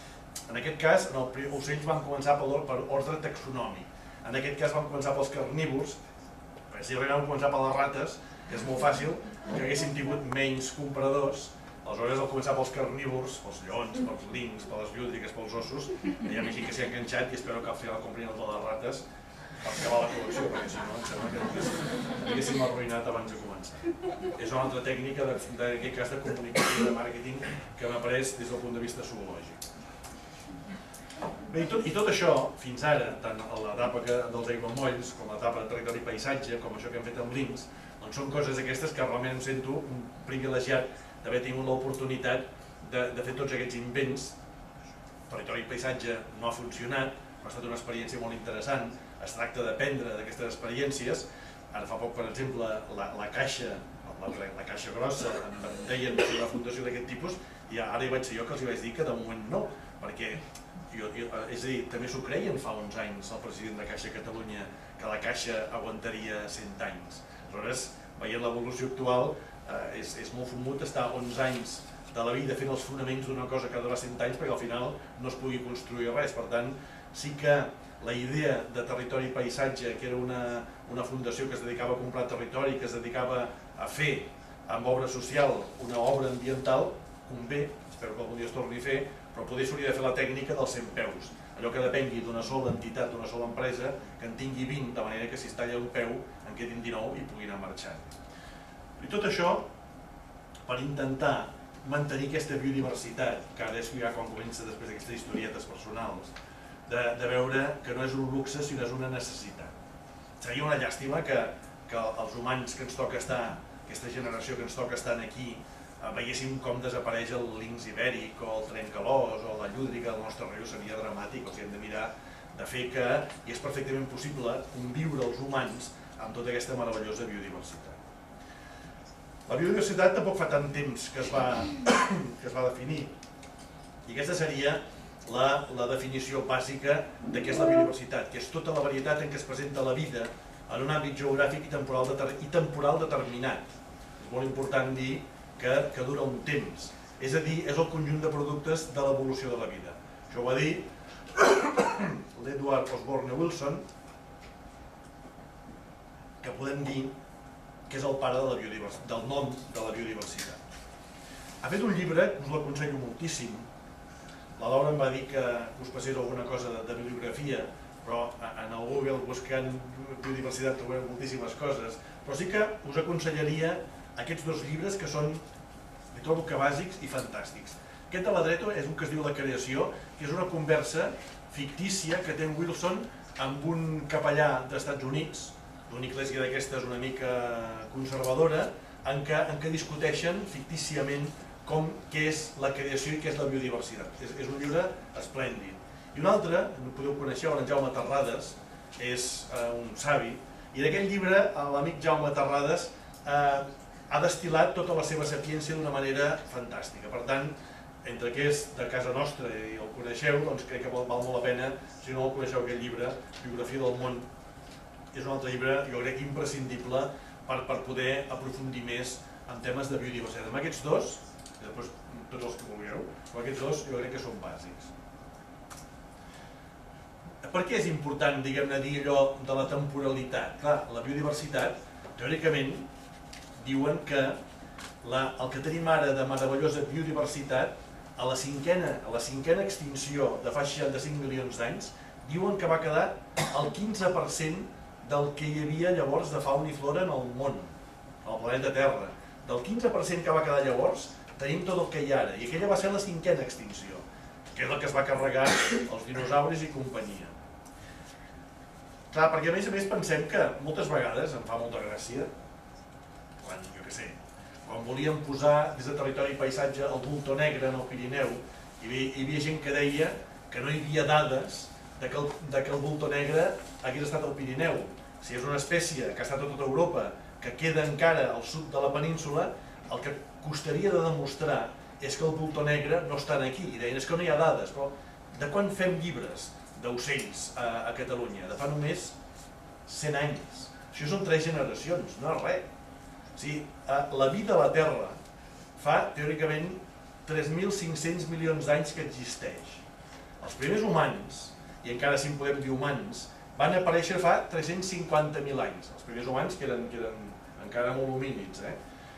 En aquest cas, en els ocells van començar per ordre taxonòmic. En aquest cas vam començar pels carnívors, perquè si vam començar per les rates, és molt fàcil que haguéssim tingut menys compradors. Aleshores, al començar pels carnívors, pels lleons, pels links, per les llúdrigues, pels ossos, hi ha gent que s'hi ha enganxat i espero que al final comprin el de les rates per acabar la col·lecció, perquè si no em sembla que haguéssim arruïnat abans de començar. És una altra tècnica, en aquest cas de comunicació i de màrqueting, que m'ha après des del punt de vista zoològic. Bé, i tot això, fins ara, tant a l'etapa dels aiguamolls, com a l'etapa de territori i paisatge, com això que hem fet amb links, doncs són coses aquestes que realment em sento un privilegiat d'haver tingut l'oportunitat de fer tots aquests invents. Territori i paisatge no ha funcionat, però ha estat una experiència molt interessant. Es tracta d'aprendre d'aquestes experiències. Ara fa poc, per exemple, la caixa grossa, em deien de fer una fundació d'aquest tipus, i ara hi vaig ser jo que els hi vaig dir que de moment no, perquè, és a dir, també s'ho creien fa uns anys el president de Caixa Catalunya, que la caixa aguantaria 100 anys. Aleshores, veient l'evolució actual, és molt fumut estar 11 anys de la vida fent els fonaments d'una cosa que dura 100 anys perquè al final no es pugui construir res. Per tant, sí que la idea de Territori i Paisatge, que era una fundació que es dedicava a comprar territori, que es dedicava a fer amb obra social una obra ambiental, convé, espero que algun dia es torni a fer, però poder s'hauria de fer la tècnica dels 100 peus. Allò que depengui d'una sola entitat, d'una sola empresa, que en tingui 20, de manera que si es talla un peu en quedin 19 i puguin anar marxant. I tot això per intentar mantenir aquesta biodiversitat, que ara és ja quan comença després d'aquestes historietes personals, de veure que no és un luxe sinó és una necessitat. Seria una llàstima que els humans que ens toca estar, aquesta generació que ens toca estar aquí, veiéssim com desapareix el linx ibèric o el trencalòs o la llúdriga del nostre riu. Seria dramàtic. O sigui, hem de mirar de fer que, i és perfectament possible, conviure els humans amb tota aquesta meravellosa biodiversitat. La biodiversitat tampoc fa tant temps que es va definir, i aquesta seria la definició bàsica de què és la biodiversitat, que és tota la varietat en què es presenta la vida en un àmbit geogràfic i temporal determinat. És molt important dir que dura un temps, és a dir, és el conjunt de productes de l'evolució de la vida. Això ho va dir l'Edward Osborne Wilson, que podem dir que és el pare del nom de la biodiversitat. Ha fet un llibre, us l'aconsello moltíssim. La Laura em va dir que us passés alguna cosa de bibliografia, però en el Google buscant biodiversitat trobareu moltíssimes coses, però sí que us aconsellaria aquests dos llibres que són, li trobo que bàsics i fantàstics. Aquest de la dreta és un que es diu La creació, que és una conversa fictícia que té en Wilson amb un capellà dels Estats Units, d'una església d'aquestes una mica conservadora, en què discuteixen fictíciament què és la creació i què és la biodiversitat. És un llibre esplèndid. I un altre, no podeu conèixer, en Jaume Terrades, és un savi, I en aquest llibre l'amic Jaume Terrades ha destil·lat tota la seva sapiència d'una manera fantàstica. Per tant, entre que és de casa nostra i el coneixeu, doncs crec que val molt la pena, si no el coneixeu, aquest llibre, Biografia del món. És un altre llibre, jo crec, imprescindible per poder aprofundir més en temes de biodiversitat. Amb aquests dos, i després tots els que vulgueu, però aquests dos jo crec que són bàsics. Per què és important, diguem-ne, dir allò de la temporalitat? Clar, la biodiversitat, teòricament, diuen que el que tenim ara de meravellosa biodiversitat, a la cinquena extinció de fa 65 milions d'anys, diuen que va quedar el 15% del que hi havia llavors de fauna i flora en el món, al planeta Terra. Del 15% que va quedar llavors, tenim tot el que hi ha ara, i aquella va ser la cinquena extinció, que és la que es va carregar els dinosauris i companyia. Clar, perquè a més pensem que moltes vegades, em fa molta gràcia, quan, jo què sé, quan volíem posar des de Territori i Paisatge el voltor negre en el Pirineu, hi havia gent que deia que no hi havia dades de que el voltor negre hagués estat al Pirineu. Si és una espècie que ha estat a tota Europa, que queda encara al sud de la península, el que costaria de demostrar és que el voltor negre no està aquí. I deien, és que no hi ha dades, però de quan fem llibres d'ocells a Catalunya? De fa només 100 anys. Això són 3 generacions, no és res. O sigui, la vida a la Terra fa, teòricament, 3.500 milions d'anys que existeix. Els primers humans, i encara si en podem dir humans, van aparèixer fa 350.000 anys. Els primers humans que eren encara molt homínids.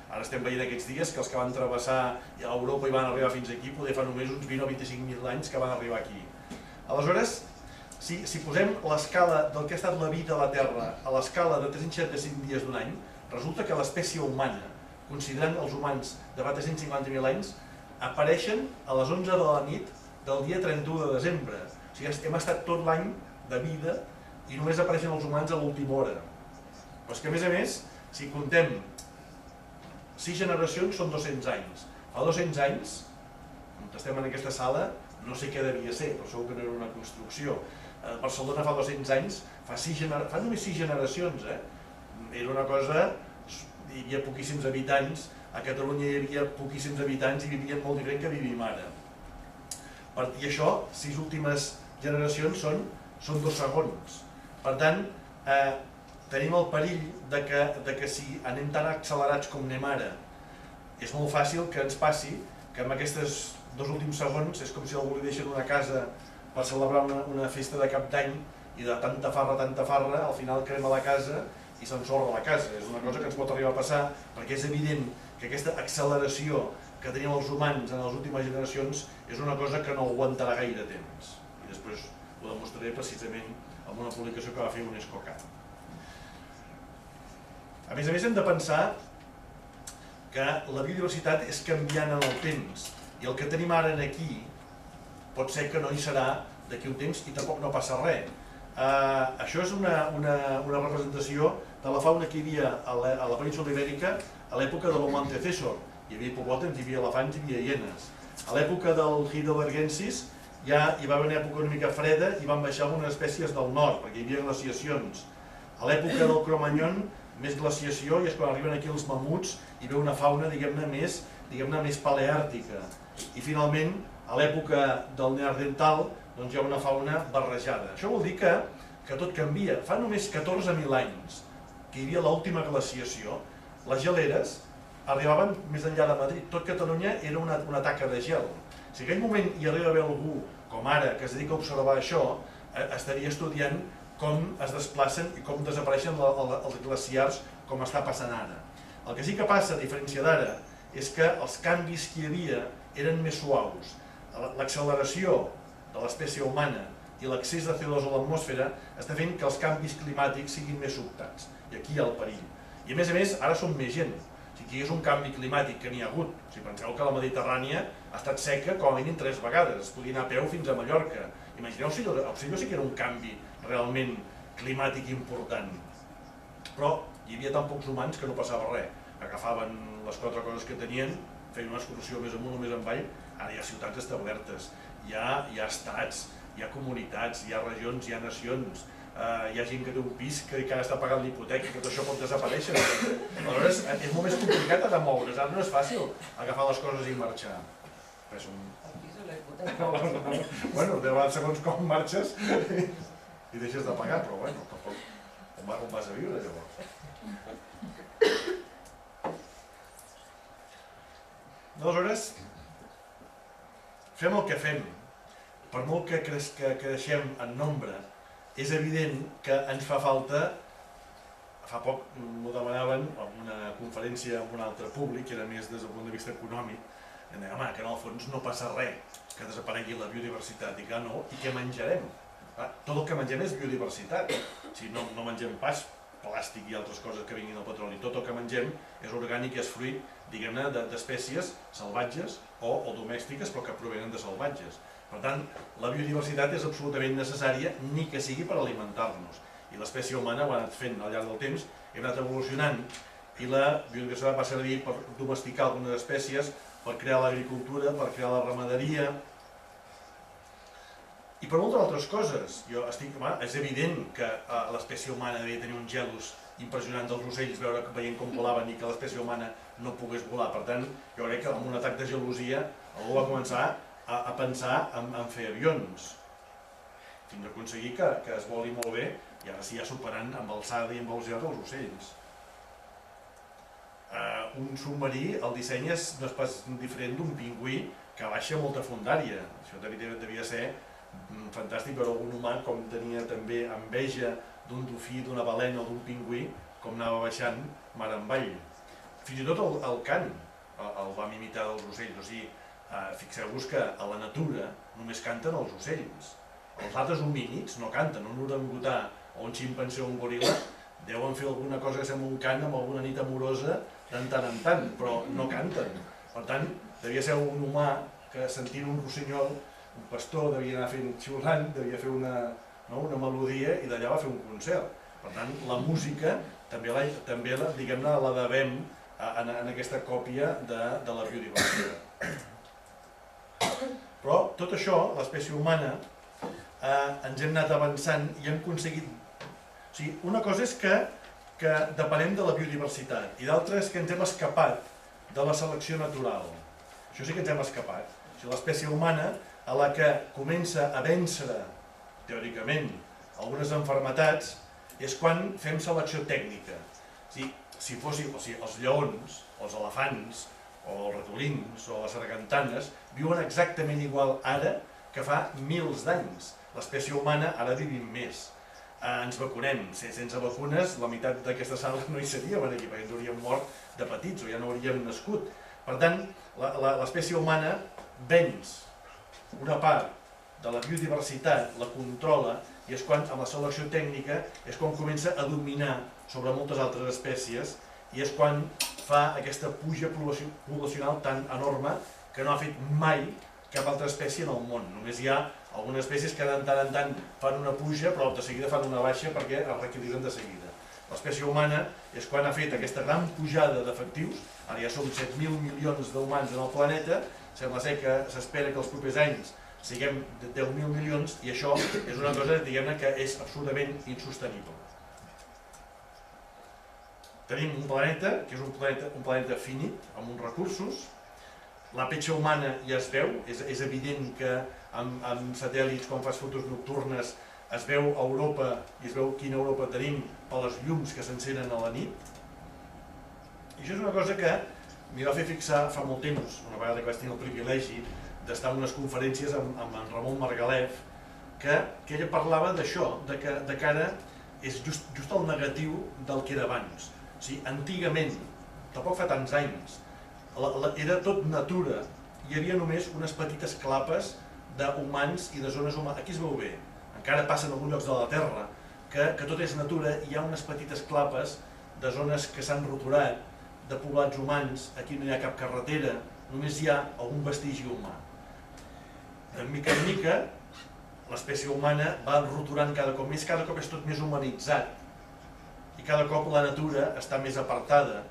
Ara estem veient aquests dies que els que van travessar a Europa i van arribar fins aquí poder fa només uns 20 o 25.000 anys que van arribar aquí. Aleshores, si posem l'escala del que ha estat la vida a la Terra a l'escala de 365 dies d'un any, resulta que l'espècie humana, considerant els humans de fa 350.000 anys, apareixen a les 11 de la nit del dia 31 de desembre. O sigui, hem estat tot l'any de vida i només apareixen els humans a l'última hora. Però és que, a més, si contem 6 generacions són 200 anys. Fa 200 anys, on estem en aquesta sala, no sé què devia ser, però segur que no era una construcció. A Barcelona fa 200 anys, fa només 6 generacions, era una cosa, hi havia poquíssims habitants, a Catalunya hi havia poquíssims habitants i vivien molt diferent que vivim ara. I això, 6 últimes generacions són 2 segons. Per tant, tenim el perill de que si anem tan accelerats com anem ara, és molt fàcil que ens passi que en aquests 2 últims segons és com si algú li deixen una casa per celebrar una festa de cap d'any i de tanta farra, al final crema la casa i s'ensorra la casa. És una cosa que ens pot arribar a passar perquè és evident que aquesta acceleració que tenim els humans en les últimes generacions és una cosa que no aguantarà gaire temps. I després ho demostraré precisament amb una publicació que va fer UNESCO-CAT. A més, hem de pensar que la biodiversitat és canviant en el temps i el que tenim ara aquí pot ser que no hi serà d'aquí un temps i tampoc no passa res. Això és una representació de la fauna que hi havia a la península Ibèrica a l'època de l'Homo-antecessor. Hi havia hipopòtams, hi havia elefants, hi havia hienes. A l'època del Heidelbergensis ja hi va haver una època una mica freda i van baixar algunes espècies del nord, perquè hi havia glaciacions. A l'època del Cro-Magnon, més glaciació, i és quan arriben aquí els mamuts i ve una fauna, diguem-ne, més paleàrtica. I finalment, a l'època del Neandertal, doncs hi ha una fauna barrejada. Això vol dir que tot canvia. Fa només 14.000 anys que hi havia l'última glaciació, les geleres arribaven més enllà de Madrid. Tot Catalunya era una taca de gel. Si en aquell moment hi arriba a haver algú, com ara, que es dedica a observar això, estaria estudiant com es desplacen i com desapareixen els glaciars, com està passant ara. El que sí que passa, a diferència d'ara, és que els canvis que hi havia eren més suaus. L'acceleració de l'espècie humana i l'accés de CO2 a l'atmosfera està fent que els canvis climàtics siguin més sobtats. I aquí hi ha el perill. I a més, ara som més gent. Si hi hagués un canvi climàtic que n'hi ha hagut, si penseu que la Mediterrània ha estat seca com a mínim 3 vegades, es podia anar a peu fins a Mallorca. Imagineu si allò sí que era un canvi realment climàtic important. Però hi havia tan pocs humans que no passava res. Agafaven les 4 coses que tenien, feien una excursió més amunt o més avall. Ara hi ha ciutats establertes, hi ha estats, hi ha comunitats, hi ha regions, hi ha nacions. hi ha gent que té un pis que encara està pagant l'hipoteca i que tot això pot desaparèixer. Aleshores, és molt més complicat de moure's, ara no és fàcil agafar les coses i marxar. Bueno, de vegades segons com marxes i deixes de pagar, però bueno, tampoc on vas a viure llavors. Aleshores, fem el que fem, per molt que creixem en nombre, és evident que ens fa falta, fa poc m'ho demanaven en una conferència amb un altre públic, que era més des del punt de vista econòmic, i em deia, home, que en el fons no passa res, que desaparegui la biodiversitat, i que no, i què menjarem? Tot el que mengem és biodiversitat, no mengem pas plàstic i altres coses que vinguin del petroli, tot el que mengem és orgànic i és fruit, diguem-ne, d'espècies salvatges o domèstiques, però que provenen de salvatges. Per tant, la biodiversitat és absolutament necessària, ni que sigui per alimentar-nos. I l'espècie humana ho ha anat fent al llarg del temps, hem anat evolucionant, i la biodiversitat va servir per domesticar algunes espècies, per crear l'agricultura, per crear la ramaderia, i per moltes altres coses. És evident que l'espècie humana devia tenir un gelos impressionant dels ocells, veient com volaven i que l'espècie humana no pogués volar. Per tant, jo crec que amb un atac de gelosia algú va començar a pensar en fer avions, fins a aconseguir que es voli molt bé i ara sí ja superant amb alçada i amb velocitat els ocells. Un submarí, el disseny no és pas diferent d'un pingüí que baixa molta fondària. Això devia ser fantàstic veure algun humà com tenia també enveja d'un dofí, d'una balena o d'un pingüí, com anava baixant mar avall. Fins i tot el cant el vam imitar dels ocells, o sigui, fixeu-vos que a la natura només canten els ocells. Els altres homínids no canten, un orangutà o un ximpanzé o un goril·la deuen fer alguna cosa que sembla un cant amb alguna nit amorosa de tant en tant, però no canten. Per tant, devia ser un humà que sentint un rossinyol, un pastor devia anar fent xiulant, devia fer una melodia i d'allà va fer un concert. Per tant, la música també la devem en aquesta còpia de la biodiversitat. Però tot això, l'espècie humana, ens hem anat avançant i hem aconseguit... O sigui, una cosa és que depenem de la biodiversitat i l'altra és que ens hem escapat de la selecció natural. Això sí que ens hem escapat. O sigui, l'espècie humana, a la que comença a vèncer, teòricament, algunes malalties, és quan fem selecció tècnica. Si fossin els lleons, els elefants, o els ratolins, o les sargantanes, viuen exactament igual ara que fa milers d'anys. L'espècie humana ara vivim més. Ens vacunem. Sense vacunes, la meitat d'aquesta sala no hi seríem aquí, perquè ens hauríem mort de petits o ja no hauríem nascut. Per tant, l'espècie humana venç una part de la biodiversitat, la controla, i és quan, amb la selecció tècnica, és quan comença a dominar sobre moltes altres espècies i és quan fa aquesta puja poblacional tan enorme que no ha fet mai cap altra espècie en el món. Només hi ha algunes espècies que de tant en tant fan una puja, però de seguida fan una baixa perquè es reequilibren de seguida. L'espècie humana és quan ha fet aquesta gran pujada d'efectius, ara ja som 7.000 milions d'humans en el planeta, sembla ser que s'espera que els propers anys siguem 10.000 milions i això és una cosa, diguem-ne, que és absolutament insostenible. Tenim un planeta, que és un planeta finit, amb uns recursos. La petja humana ja es veu, és evident que amb satèl·lits, quan fas fotos nocturnes, es veu Europa i es veu quina Europa tenim per les llums que s'encenen a la nit. I això és una cosa que m'hi va fer fixar fa molt temps, una vegada que vaig tenir el privilegi d'estar en unes conferències amb en Ramon Margalef, que ella parlava d'això, que ara és just el negatiu del que era abans. O sigui, antigament, tampoc fa tants anys, era tot natura, hi havia només unes petites clapes d'humans i de zones humanes. Aquí es veu bé, encara passa en alguns llocs de la Terra, que tot és natura i hi ha unes petites clapes de zones que s'han roturat, de poblats humans, aquí no hi ha cap carretera, només hi ha algun vestigi humà. De mica en mica, l'espècie humana va roturant cada cop és tot més humanitzat i cada cop la natura està més apartada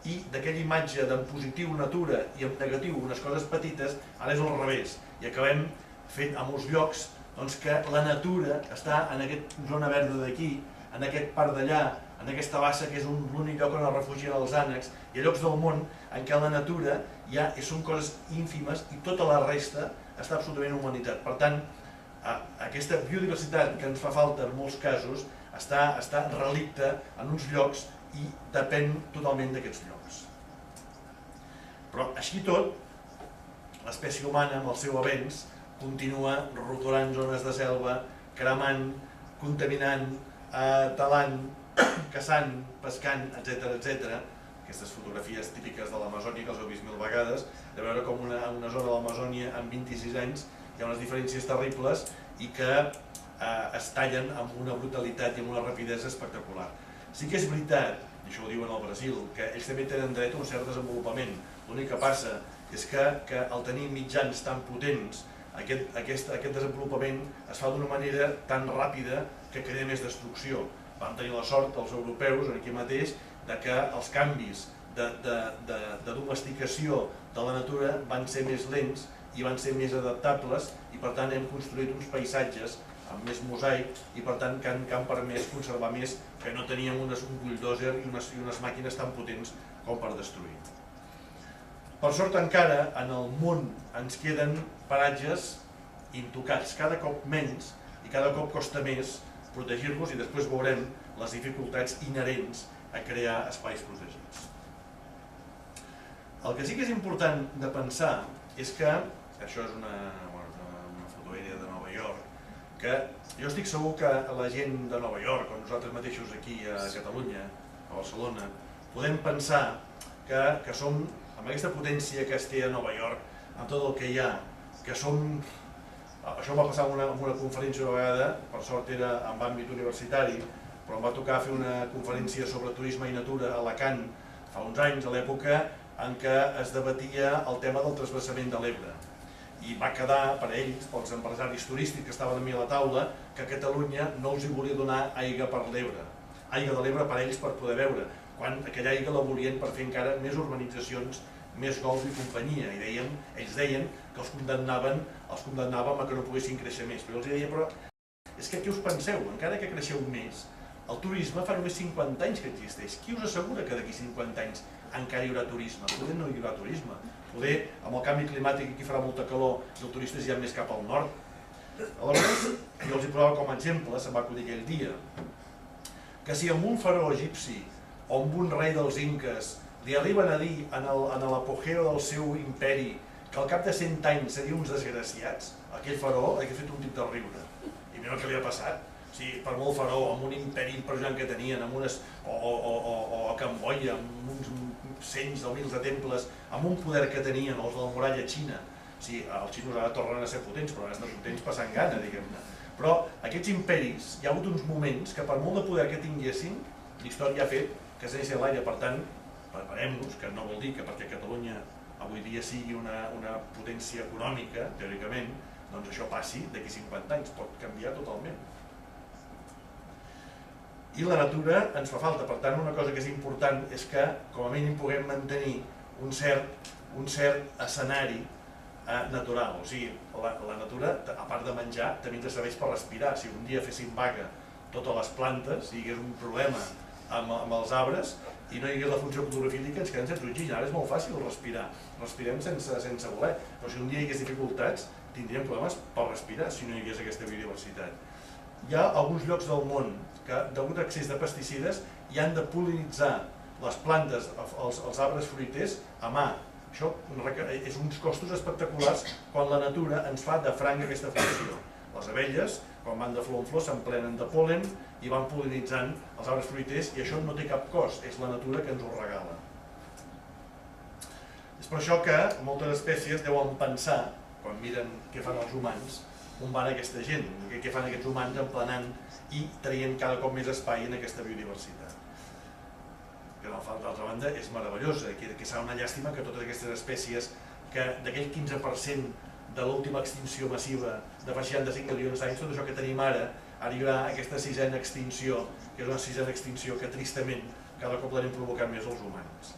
i d'aquella imatge d'en positiu natura i en negatiu unes coses petites, ara és al revés i acabem fent a molts llocs Doncs que la natura està en aquesta zona verda d'aquí, en aquest parc d'allà, en aquesta bassa que és l'únic lloc on es refugien els ànecs, hi ha llocs del món en què la natura ja són coses ínfimes i tota la resta està absolutament humanitat. Per tant, aquesta biodiversitat que ens fa falta en molts casos està relicta en uns llocs i depèn totalment d'aquests llocs. Però així tot, l'espècie humana amb el seu avenç continua roturant zones de selva, cremant, contaminant, talant, caçant, pescant, etc. Aquestes fotografies típiques de l'Amazònia, que els heu vist 1000 vegades, de veure com en una zona de l'Amazònia en 26 anys hi ha unes diferències terribles i que es tallen amb una brutalitat i amb una rapidesa espectacular. Sí que és veritat, i això ho diuen al Brasil, que ells també tenen dret a un cert desenvolupament. L'únic que passa és que al tenir mitjans tan potents, aquest desenvolupament es fa d'una manera tan ràpida que crea més destrucció. Vam tenir la sort, els europeus, aquí mateix, que els canvis de domesticació de la natura van ser més lents i van ser més adaptables i per tant hem construït uns paisatges amb més mosaic i per tant que han permès conservar més, que no teníem un bulldozer i unes màquines tan potents com per destruir. Per sort encara, en el món ens queden paratges intocats, cada cop menys i cada cop costa més protegir-los i després veurem les dificultats inherents a crear espais protegits. El que sí que és important de pensar és que, això és una foto aèria de Nova York, que jo estic segur que la gent de Nova York, o nosaltres mateixos aquí a Catalunya, a Barcelona, podem pensar que som, amb aquesta potència que es té a Nova York, amb tot el que hi ha, que som... Això em va passar en una conferència una vegada, per sort era en àmbit universitari, però em va tocar fer una conferència sobre turisme i natura a Alacant fa uns anys, a l'època en què es debatia el tema del transvasament de l'Ebre. I va quedar per ells, pels empresaris turístics que estaven a mi a la taula, que Catalunya no els hi volia donar aigua per l'Ebre. Aigua de l'Ebre per ells per poder beure, quan aquella aigua la volien per fer encara més urbanitzacions, més golf i companyia. I ells deien que els condemnàvem a que no poguessin créixer més. Però jo els deia, però és que què us penseu? Encara que creixeu més, el turisme fa només 50 anys que existeix. Qui us assegura que d'aquí 50 anys encara hi haurà turisme? Poder no hi haurà turisme. Poder, amb el canvi climàtic, aquí farà molta calor i els turistes ja més cap al nord. Aleshores, jo els hi posava com a exemple, se'm va acudir aquell dia, que si amb un faraó egipci o amb un rei dels inques li arriben a dir en l'apogeu del seu imperi que al cap de 100 anys serien uns desgraciats, aquell faraó hauria fet un tip de riure. I mira el que li ha passat. Per molt faraó, amb un imperi impressionant que tenien, o a Camboya, amb uns cents o mils de temples, amb un poder que tenien, els de la muralla xina. Els xinos ara tornen a ser potents, però han de potents passant gana, diguem-ne. Però aquests imperis, hi ha hagut uns moments que per molt de poder que tinguessin, l'història ha fet que s'anessin a l'aire. Per tant, preparem-nos, que no vol dir que perquè Catalunya avui dia sigui una potència econòmica, teòricament, doncs això passi d'aquí 50 anys, pot canviar totalment. I la natura ens fa falta, per tant una cosa que és important és que com a mínim puguem mantenir un cert escenari natural. O sigui, la natura, a part de menjar, també ens serveix per respirar. Si un dia féssim vaga totes les plantes, si hi hagués un problema amb els arbres i no hi hagués la funció clorofílica, ens quedem sense oxigen. Ara és molt fàcil respirar, respirem sense voler, però si un dia hi hagués dificultats tindríem problemes per respirar si no hi hagués aquesta biodiversitat. Hi ha alguns llocs del món que, degut a excés de pesticides, hi han de pol·linitzar les plantes, els arbres fruiters, a mà. Això és uns costos espectaculars quan la natura ens fa de franc aquesta funció. Les abelles, quan van de flor en flor, s'emplenen de pol·len i van pol·linitzant els arbres fruiters i això no té cap cost, és la natura que ens ho regala. És per això que moltes espècies deuen pensar, quan miren què fan els humans, on van aquesta gent, què fan aquests humans emplenant i traient cada cop més espai en aquesta biodiversitat. Que d'altra banda és meravellosa, que serà una llàstima que totes aquestes espècies, que d'aquell 15% de l'última extinció massiva de fa 65 milions d'anys, tot això que tenim ara, arribarà a aquesta sisena extinció, que és una sisena extinció que tristament cada cop l'anem provocant més els humans.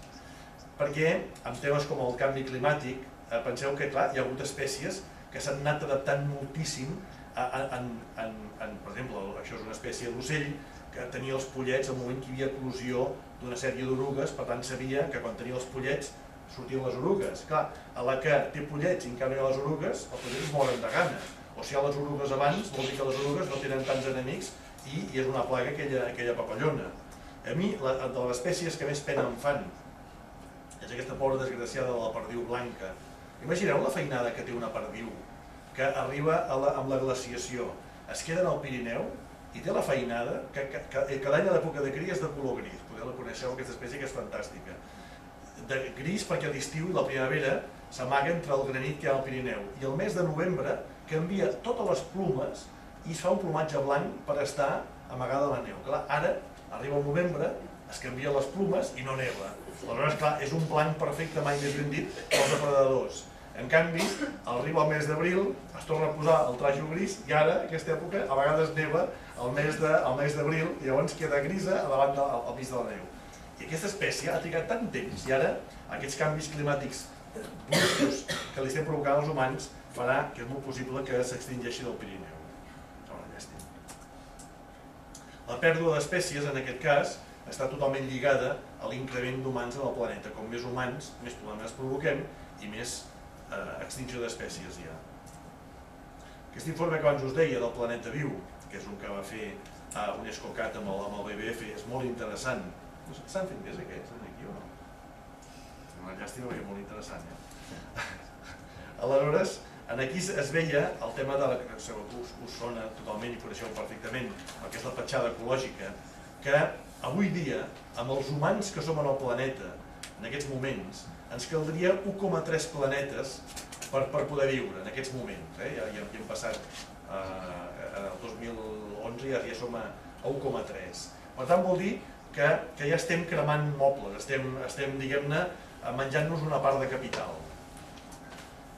Perquè amb temes com el canvi climàtic, penseu que clar, hi ha hagut espècies que s'han anat adaptant moltíssim per exemple, això és una espècie d'ocell que tenia els pollets al moment que hi havia eclosió d'una sèrie d'orugues, per tant sabia que quan tenia els pollets sortien les orugues. Clar, a la que té pollets i encara no hi ha les orugues, els pollets es moren de gana. O si hi ha les orugues abans, vol dir que les orugues no tenen tants enemics i és una plaga aquella papallona. A mi, de les espècies que més pena em fan, és aquesta pobra desgraciada de la perdiu blanca. Imagineu la feinada que té una perdiu, que arriba amb la glaciació, es queda en el Pirineu i té la feinada que cada any a l'època de cria és de color gris. Podeu la coneixeu, aquesta espècie que és fantàstica. De gris perquè a l'estiu i la primavera s'amaga entre el granit que hi ha al Pirineu. I el mes de novembre canvia totes les plomes i es fa un plomatge blanc per estar amagada a la neu. Clar, ara arriba el novembre, es canvien les plomes i no neva. Aleshores, clar, és un blanc perfecte, mai més ben dit, pels depredadors. En canvi, arriba el mes d'abril, es torna a posar el trajo gris i ara, en aquesta època, a vegades neva el mes d'abril i llavors queda grisa davant del mig de la neu. I aquesta espècie ha trigat tant temps i ara aquests canvis climàtics bruscos que li estem provocant als humans farà que és molt possible que s'extingeixi del Pirineu. La pèrdua d'espècies, en aquest cas, està totalment lligada a l'increment d'humans en el planeta. Com més humans, més problemes provoquem i més extinció d'espècies hi ha. Aquest informe que abans us deia del Planeta Viu, que és un que va fer UNESCO-CAT amb el BBF, és molt interessant. S'han fet més aquests aquí o no? Una llàstima perquè és molt interessant. Aleshores, aquí es veia el tema de la que segur que us sona totalment i coneixeu perfectament, el que és la petjada ecològica, que avui dia, amb els humans que som en el planeta, en aquests moments, ens caldria 1,3 planetes per poder viure en aquests moments. Ja hem passat, el 2011 ja som a 1,3. Per tant, vol dir que ja estem cremant mobles, estem diguem-ne, menjant-nos una part de capital.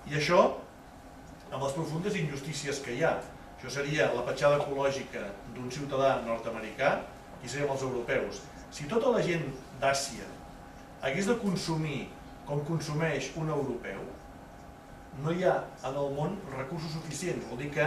I això, amb les profundes injustícies que hi ha, això seria la petjada ecològica d'un ciutadà nord-americà, i serem els europeus. Si tota la gent d'Àsia hagués de consumir com consumeix un europeu, no hi ha en el món recursos suficients. Vol dir que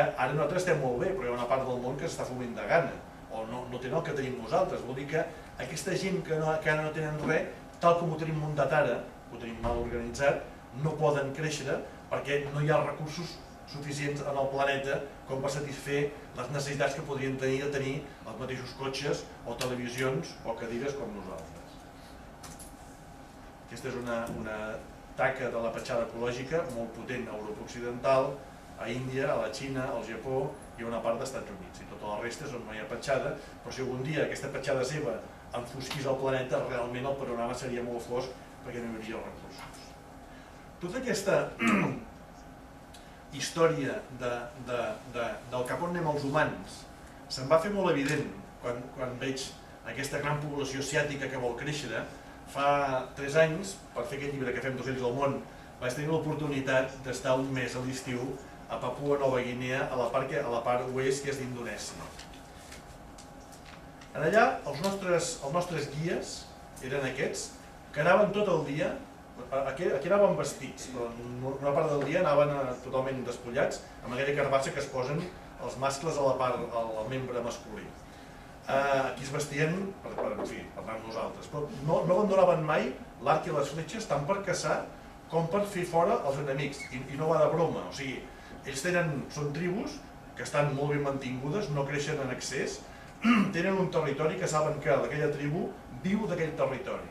ara nosaltres estem molt bé, però hi ha una part del món que s'està foment de gana, o no tenen el que tenim nosaltres. Vol dir que aquesta gent que ara no tenen res, tal com ho tenim muntat ara, ho tenim mal organitzat, no poden créixer perquè no hi ha recursos suficients en el planeta com per satisfer les necessitats que podrien tenir de tenir els mateixos cotxes o televisions o cadires com nosaltres. Aquesta és una taca de la petjada ecològica molt potent a Europa Occidental, a Índia, a la Xina, al Japó i a una part dels Estats Units. I tota la resta és on no hi ha petjada, però si algun dia aquesta petjada seva enfosquís el planeta, realment el panorama seria molt fosc perquè no hi hauria recursos. Tota aquesta història del cap on anem els humans se'm va fer molt evident quan veig aquesta gran població asiàtica que vol créixer. Fa 3 anys, per fer aquest llibre que fem 200 del món, vaig tenir l'oportunitat d'estar un mes a l'estiu a Papua Nova Guinea, a la part oest, que és d'Indonèsia. Allà, els nostres guies eren aquests, que anaven tot el dia, aquí anaven vestits, però una part del dia anaven totalment despullats, amb aquella carbassa que es posen els mascles al membre masculí. Aquí es vestien per anar nosaltres, però no abandonaven mai l'arc i les fletxes tant per caçar com per fer fora els enemics, i no va de broma. O sigui, ells són tribus que estan molt ben mantingudes, no creixen en excés, tenen un territori que saben que aquella tribu viu d'aquell territori.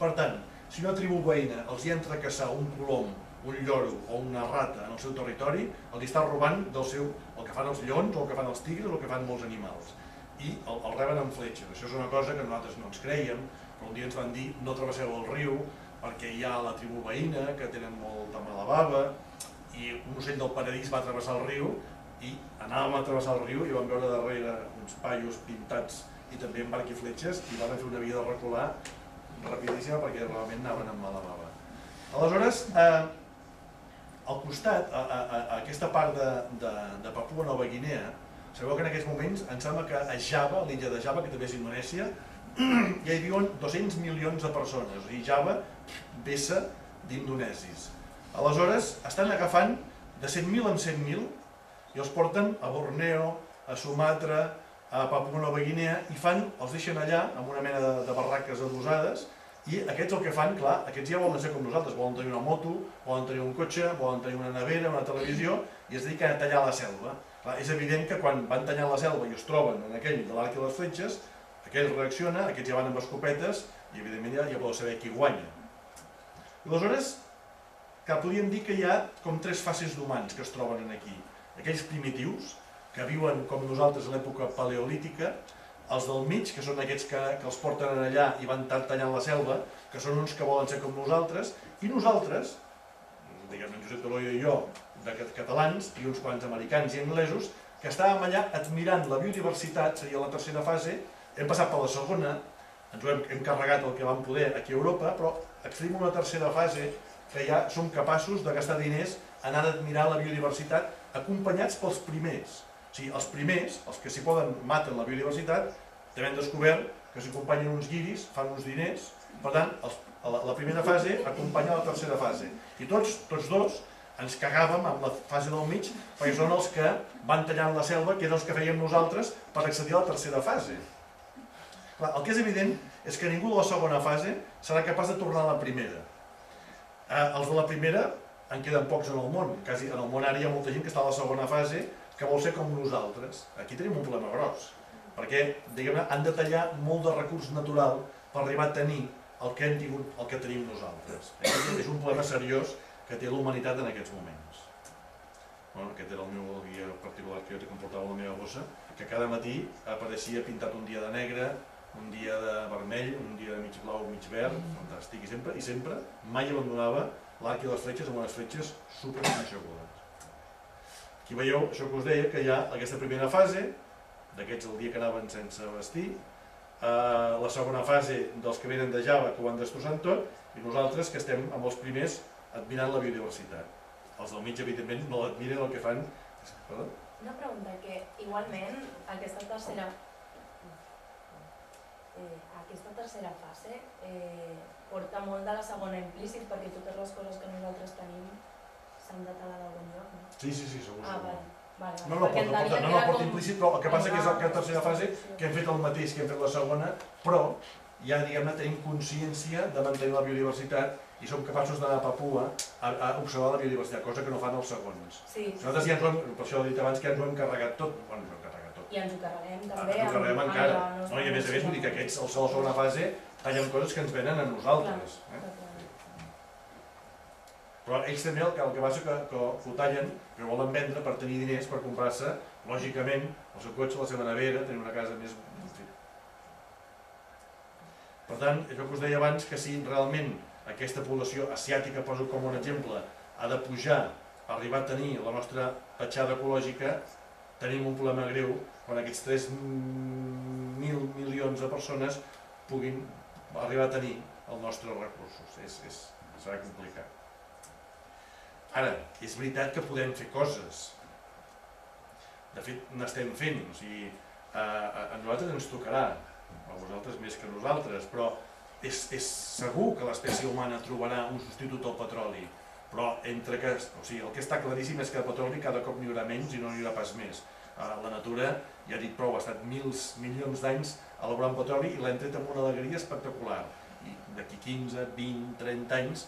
Per tant, si una tribu veïna els hi entra a caçar un colom, un lloro o una rata en el seu territori, els està robant el que fan els lleons, o el que fan els tigres, o el que fan molts animals. I el reben amb fletxes. Això és una cosa que nosaltres no ens creiem, però un dia ens van dir no travesseu el riu perquè hi ha la tribu veïna que tenen molta mala bava i un ocell del paradís va travessar el riu i anàvem a travessar el riu i vam veure darrere uns paios pintats i també amb arc i fletxes i van fer una via de recular rapidíssima perquè realment anaven amb mala bava. Aleshores, al costat, a aquesta part de Papua Nova Guinea, sabeu que en aquests moments, em sembla que a Java, l'illa de Java, que també és Indonèsia, ja hi viuen 200 milions de persones, i Java vessa d'indonesis. Aleshores, estan agafant de 100.000 en 100.000 i els porten a Borneo, a Sumatra, a Papua Nova Guinea i els deixen allà amb una mena de barraques adossades i aquests el que fan, clar, aquests ja volen ser com nosaltres, volen tenir una moto, volen tenir un cotxe, volen tenir una nevera, una televisió i es dediquen a tallar la selva. Clar, és evident que quan van tallant la selva i es troben en aquell de l'arc i les fletxes, aquell reacciona, aquests ja van amb escopetes i evidentment ja podeu saber qui guanya. I aleshores, podríem dir que hi ha com 3 fases d'humans que es troben aquí. Aquells primitius, que viuen com nosaltres a l'època paleolítica, els del mig, que són aquests que els porten allà i van tallant la selva, que són uns que volen ser com nosaltres, i nosaltres, diguem en Josep Toloio i jo, catalans, i uns quants americans i anglesos, que estàvem allà admirant la biodiversitat, seria la tercera fase, hem passat per la segona, ens hem carregat el que vam poder aquí a Europa, però accedim a una tercera fase que ja som capaços de gastar diners anant a admirar la biodiversitat acompanyats pels primers. O sigui, els primers, els que s'hi poden maten la biodiversitat, també han descobert que s'hi acompanyen uns guiris, fan uns diners, per tant, la primera fase acompanya la tercera fase. I tots dos ens cagàvem amb la fase del mig perquè són els que van tallant la selva, que eren els que fèiem nosaltres per accedir a la tercera fase. El que és evident és que ningú de la segona fase serà capaç de tornar a la primera. Els de la primera en queden pocs en el món. En el món ara hi ha molta gent que està a la segona fase que vol ser com nosaltres. Aquí tenim un problema gros, perquè han de tallar molt de recurs natural per arribar a tenir el que hem tingut, el que tenim nosaltres. És un problema seriós que té l'humanitat en aquests moments. Aquest era el meu guia particular que jo portava a la meva bossa, que cada matí apareixia pintat un dia de negre, un dia de vermell, un dia de mig blau, mig verd, fantàstic, i sempre mai abandonava l'arc i les fletxes amb unes fletxes superconxegudes. Aquí veieu això que us deia, que hi ha aquesta primera fase, d'aquests el dia que anaven sense vestir, la segona fase dels que venen de Java, que ho van destrossant tot, i nosaltres que estem amb els primers admirant la biodiversitat. Els del mig, evidentment, no l'admiren, el que fan... Una pregunta, que igualment aquesta tercera fase porta molt de la segona implícit, perquè totes les coses que nosaltres tenim s'han de talar d'algun lloc, no? Sí, segur. No porta implícit, però el que passa que és la tercera fase que hem fet el mateix que hem fet la segona, però ja, diguem-ne, tenim consciència de mantenir la biodiversitat i som capaços d'anar a Papua a observar la biodiversitat, cosa que no fan els segons. Nosaltres ja ens ho hem, per això he dit abans que ens ho hem carregat tot. I ens ho carreguem també. Ens ho carreguem encara. I a més vull dir que aquests, a la segona fase, tallen coses que ens venen a nosaltres. Però ells també el que passa que ho tallen, que ho volen vendre per tenir diners per comprar-se, lògicament, el seu cotxe, la seva nevera, tenir una casa més... Per tant, això que us deia abans, que si realment aquesta població asiàtica, poso com un exemple, ha de pujar, arribar a tenir la nostra petjada ecològica, tenim un problema greu quan aquests 3.000 milions de persones puguin arribar a tenir els nostres recursos. Serà complicat. Ara, és veritat que podem fer coses. De fet, n'estem fent. A nosaltres ens tocarà, a vosaltres més que a nosaltres, però és segur que l'espècie humana trobarà un substitut al petroli. Però el que està claríssim és que el petroli cada cop n'hi haurà menys i no n'hi haurà pas més. La natura, ja he dit prou, ha estat milions d'anys elaborant petroli i l'hem tret amb una alegria espectacular. I d'aquí 15, 20, 30 anys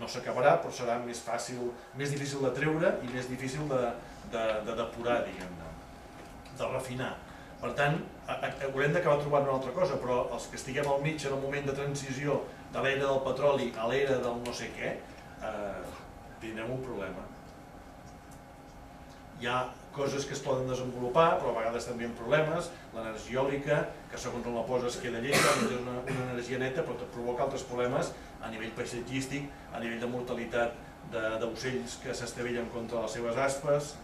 no s'acabarà, però serà més fàcil, més difícil de treure i més difícil de depurar, diguem-ne, de refinar. Per tant, haurem d'acabar trobant una altra cosa, però els que estiguem al mig en el moment de transició de l'era del petroli a l'era del no sé què, tindrem un problema. Hi ha coses que es poden desenvolupar, però a vegades també hi ha problemes. L'energia eòlica, que segons on la poses queda llesta, és una energia neta, però provoca altres problemes a nivell paisatgístic, a nivell de mortalitat d'ocells que s'estavellen contra les seves aspes.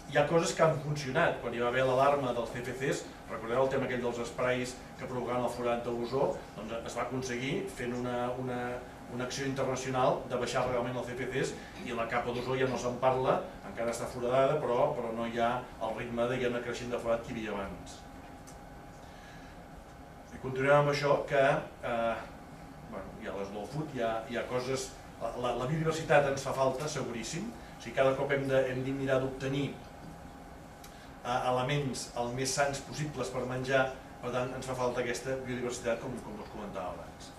Hi ha coses que han funcionat. Quan hi va haver l'alarma dels CFCs, recordeu el tema aquell dels esprais que provocaven el forat de l'ozó, doncs es va aconseguir fent una acció internacional de baixar realment els CFCs i la capa d'ozó ja no se'n parla, encara està foradada, però no hi ha el ritme de creixent de forat que hi havia abans. I continuem amb això que hi ha l'slow food, hi ha coses... La biodiversitat ens fa falta, seguríssim. O sigui, cada cop hem de mirar d'obtenir elements el més sans possibles per menjar, per tant ens fa falta aquesta biodiversitat com us comentava abans.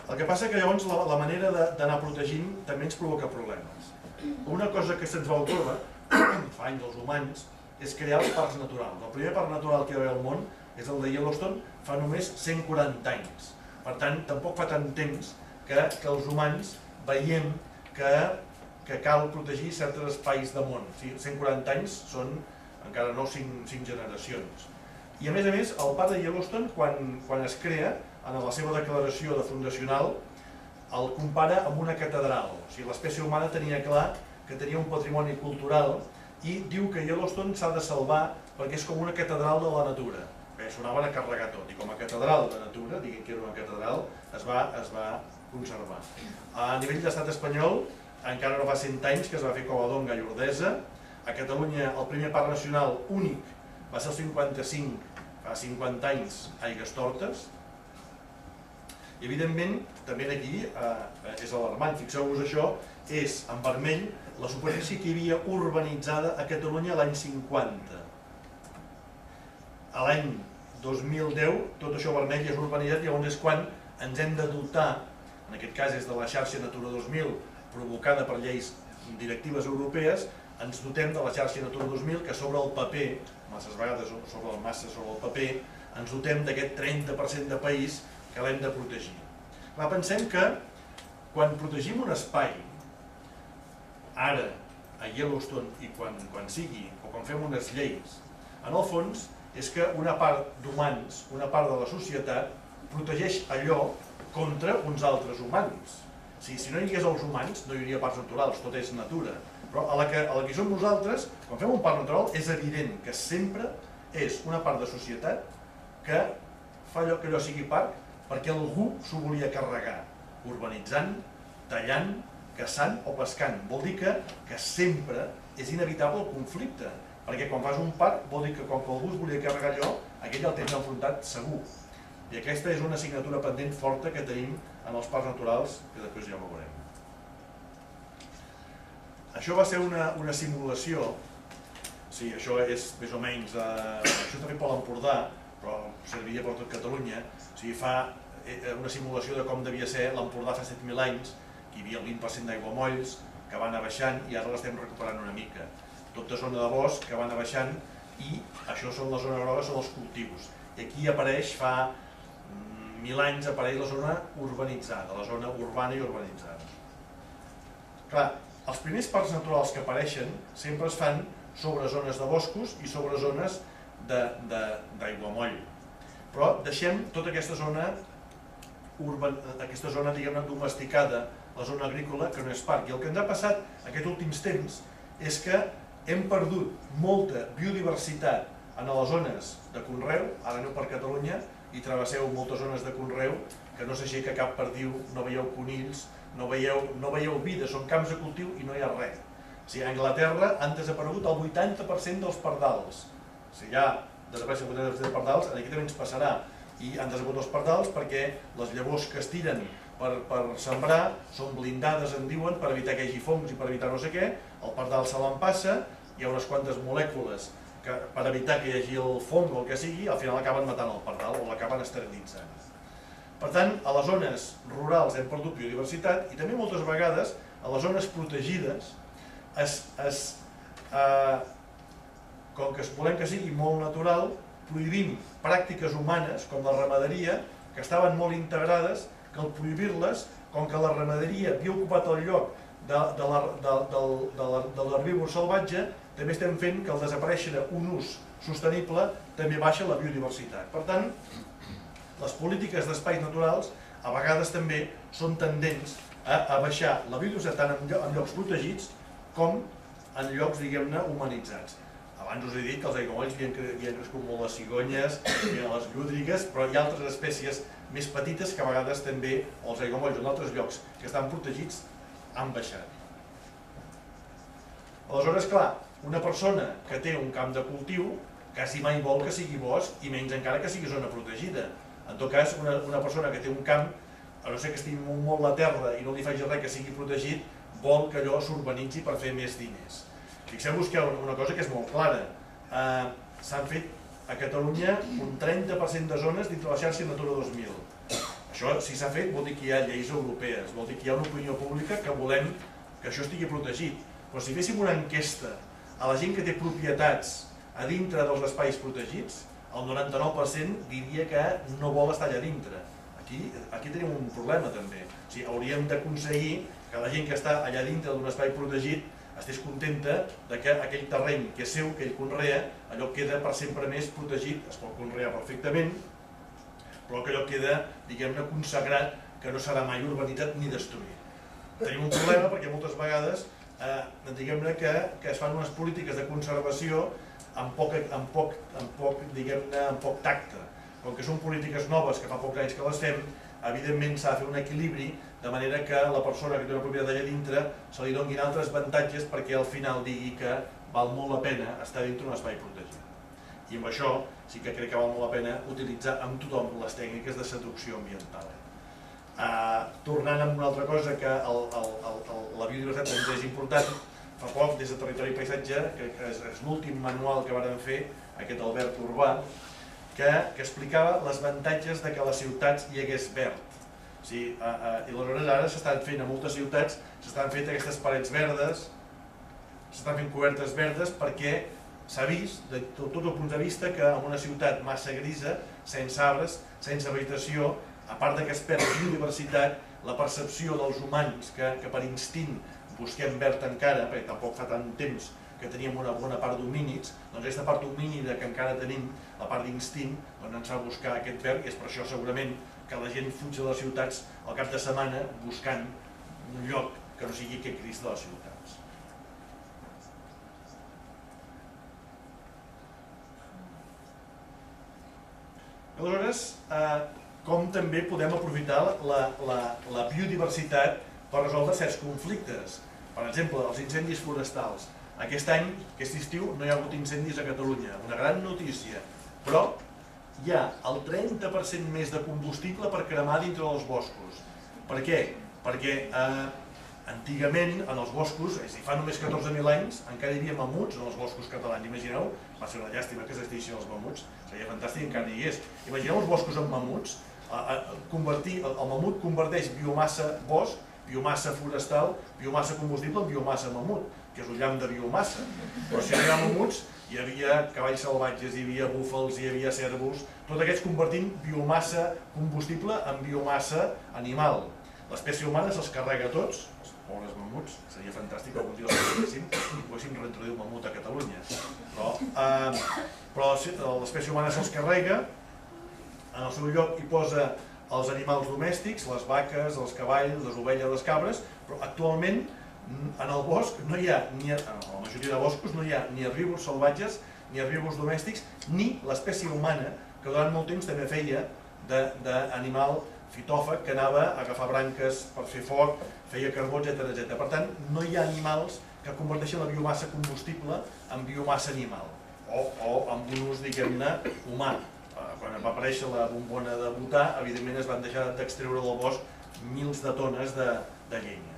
El que passa que llavors la manera d'anar protegint també ens provoca problemes. Una cosa que se'ns va ocórrer fa anys als humans és crear els parcs naturals. El primer parc natural que hi va haver al món és el de Yellowstone fa només 140 anys. Per tant, tampoc fa tant temps que els humans veiem que cal protegir certs espais de món. 140 anys són encara no 5 generacions. I a més, el parc de Yellowstone, quan es crea, en la seva declaració de fundacional, el compara amb una catedral. O sigui, l'espècie humana tenia clar que tenia un patrimoni cultural i diu que Yellowstone s'ha de salvar perquè és com una catedral de la natura. Sonaven a carregar tot, i com a catedral de natura, diguem que era una catedral, es va conservar. A nivell d'estat espanyol, encara no fa 100 anys que es va fer Covadonga i Ordesa. A Catalunya el primer parc nacional únic va ser el 55, fa 50 anys, Aigüestortes. I evidentment, també aquí és alarmant, fixeu-vos això, és en vermell la superfície que hi havia urbanitzada a Catalunya l'any 50. A l'any 2010 tot això vermell és urbanitzat i llavors és quan ens hem de dotar, en aquest cas és de la xarxa Natura 2000 provocada per lleis directives europees, ens dotem de la xarxa Natura 2000 que sobre el paper, masses vegades sobre el paper, ens dotem d'aquest 30% de país que l'hem de protegir. Pensem que quan protegim un espai, ara a Yellowstone i quan sigui, o quan fem unes lleis, en el fons és que una part d'humans, una part de la societat, protegeix allò contra uns altres humans. Si no hi hagués els humans, no hi hauria parcs naturals, tot és natura. Però a la que hi som nosaltres, quan fem un parc natural, és evident que sempre és una part de societat que fa allò que allò sigui parc perquè algú s'ho volia carregar, urbanitzant, tallant, caçant o pescant. Vol dir que sempre és inevitable el conflicte, perquè quan fas un parc vol dir que quan algú es volia carregar allò, aquell el tens enfrontat segur. I aquesta és una assignatura pendent forta que tenim en els parcs naturals, que després ja ho veurem. Això va ser una simulació, sí, això és més o menys, això també per l'Empordà, però serviria per tot Catalunya, o sigui, fa una simulació de com devia ser l'Empordà fa 7.000 anys, que hi havia el 20% d'aiguamolls, que van anar baixant i ara l'estem recuperant una mica. Tota zona de bosc que va anar baixant i això són la zona groga, són els cultius. I aquí apareix, fa 1.000 anys, apareix la zona urbanitzada, la zona urbana i urbanitzada. Clar, els primers parcs naturals que apareixen sempre es fan sobre zones de boscos i sobre zones d'aiguamoll. Però deixem tota aquesta zona diguem-ne domesticada, la zona agrícola, que no és parc. I el que ens ha passat aquests últims temps és que hem perdut molta biodiversitat en les zones de conreu, ara aneu per Catalunya i travesseu moltes zones de conreu que no s'aixeca cap perdiu, no veieu conills, no veieu vida, són camps de cultiu i no hi ha res. O sigui, a Anglaterra han desaparegut el 80% dels pardals. O sigui, ja desapareixen el 80% dels pardals, aquí també ens passarà. I han desaparegut els pardals perquè les llavors que es tiren per sembrar són blindades, en diuen, per evitar que hi hagi fongs i per evitar no sé què. El pardal se l'empassa, hi ha unes quantes molècules que per evitar que hi hagi el fong o el que sigui, al final acaben matant el pardal o l'acaben esterilitzant. Per tant, a les zones rurals hem perdut biodiversitat i també moltes vegades a les zones protegides com que volem que sigui molt natural, prohibim pràctiques humanes com la ramaderia que estaven molt integrades, que al prohibir-les, com que la ramaderia havia ocupat el lloc de l'herbívor salvatge, també estem fent que al desaparèixer un ús sostenible també baixa la biodiversitat. Per tant, les polítiques d'espais naturals a vegades també són tendents a baixar la biodiversitat tant en llocs protegits com en llocs, diguem-ne, humanitzats. Abans us he dit que els aiguamolls havien crescut molt les cigonyes, les llúdrigues, però hi ha altres espècies més petites que a vegades també els aiguamolls en altres llocs que estan protegits han baixat. Aleshores, clar, una persona que té un camp de cultiu quasi mai vol que sigui bosc i menys encara que sigui zona protegida. En tot cas, una persona que té un camp, a no ser que estimi molt la terra i no li faci res que sigui protegit, vol que allò s'urbanitzi per fer més diners. Fixeu-vos que hi ha una cosa que és molt clara. s'han fet a Catalunya un 30% de zones dintre la xarxa Natura 2000. Això, si s'ha fet, vol dir que hi ha lleis europees, vol dir que hi ha una opinió pública que volem que això estigui protegit. Però si féssim una enquesta a la gent que té propietats a dintre dels espais protegits, el 99% diria que no vol estar allà dintre. Aquí tenim un problema també. O sigui, hauríem d'aconseguir que la gent que està allà dintre d'un espai protegit estigués contenta de que aquell terreny que és seu, que ell conrea, allò queda per sempre més protegit, es pot conrear perfectament, però que allò queda, diguem-ne, consagrat, que no serà mai urbanitzat ni destruït. Tenim un problema perquè moltes vegades, diguem-ne, que es fan unes polítiques de conservació amb poc tacte. Com que són polítiques noves, que fa pocs anys que les fem, evidentment s'ha de fer un equilibri de manera que la persona que té una propietat allà dintre se li donin altres avantatges perquè al final digui que val molt la pena estar dintre d'un espai protegit. I amb això sí que crec que val molt la pena utilitzar amb tothom les tècniques de seducció ambiental. Tornant a una altra cosa, que la biodiversitat també és important, fa poc des de Territori i Paisatge, que és l'últim manual que vàrem fer, aquest Albert Urbà, que explicava els avantatges de que a les ciutats hi hagués verd. I aleshores ara s'estan fent a moltes ciutats, s'estan fent aquestes parets verdes, s'estan fent cobertes verdes perquè s'ha vist, de tots els punts de vista, que en una ciutat massa grisa, sense arbres, sense vegetació, a part que es perd la biodiversitat, la percepció dels humans que per instint busquem verd encara, perquè tampoc fa tant temps que teníem una bona part d'homínids, doncs aquesta part homínida que encara tenim, la part d'instint, doncs ens fa buscar aquest verd, i és per això segurament que la gent fuig de les ciutats al cap de setmana buscant un lloc que no sigui aquest Crist de les ciutats. Aleshores, com també podem aprofitar la biodiversitat per resoldre certs conflictes. Per exemple, els incendis forestals. Aquest any, aquest estiu, no hi ha hagut incendis a Catalunya, una gran notícia, però hi ha el 30% més de combustible per cremar dintre dels boscos. Per què? Perquè antigament en els boscos, fa només 14.000 anys, encara hi havia mamuts en els boscos catalans. Imagineu, va ser una llàstima que s'extingissin els mamuts, seria fantàstic, encara hi és. Imagineu els boscos amb mamuts, el mamut converteix biomassa bosc, biomassa forestal, biomassa combustible en biomassa mamut, que és un llamp de biomassa. Però si no hi ha mamuts, hi havia cavalls salvatges, hi havia búfals, hi havia cérvols, tots aquests convertint biomassa combustible en biomassa animal. L'espècie humana se'ls carrega tots, els pobres mamuts, seria fantàstic que algun dia els carreguéssim i poguéssim reintroduir el mamut a Catalunya. Però l'espècie humana se'ls carrega, en el seu lloc hi posa els animals domèstics, les vaques, els cavalls, les ovelles, les cabres, però actualment en el bosc no hi ha, en la majoria de boscos no hi ha ni herbívors salvatges, ni herbívors domèstics, ni l'espècie humana, que durant molt temps també feia d'animal fitòfag, que anava a agafar branques per fer foc, feia carbó, etc. Per tant, no hi ha animals que converteixen la biomassa combustible en biomassa animal, o amb un ús, diguem-ne, humà. Quan va aparèixer la bombona de butà, evidentment es van deixar d'extreure del bosc mils de tones de llenya.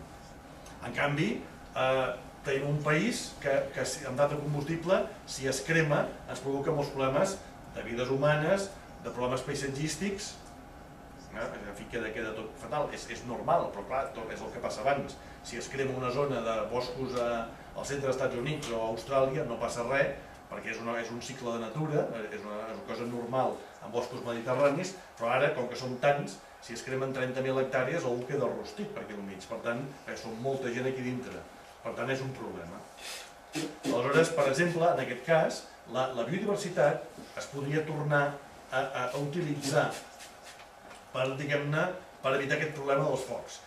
En canvi, tenim un país que amb data combustible, si es crema, ens provoca molts problemes de vides humanes, de problemes paisatgístics, en fi, queda tot fatal. És normal, però clar, és el que passa abans. Si es crema una zona de boscos al centre dels Estats Units o a Austràlia, no passa res, perquè és un cicle de natura, és una cosa normal en boscos mediterranis, però ara, com que som tants, si es cremen 30.000 hectàrees, algú queda rostit per aquí al mig. Per tant, som molta gent aquí dintre. Per tant, és un problema. Aleshores, per exemple, en aquest cas, la biodiversitat es podria tornar a utilitzar per, diguem-ne, per evitar aquest problema dels focs.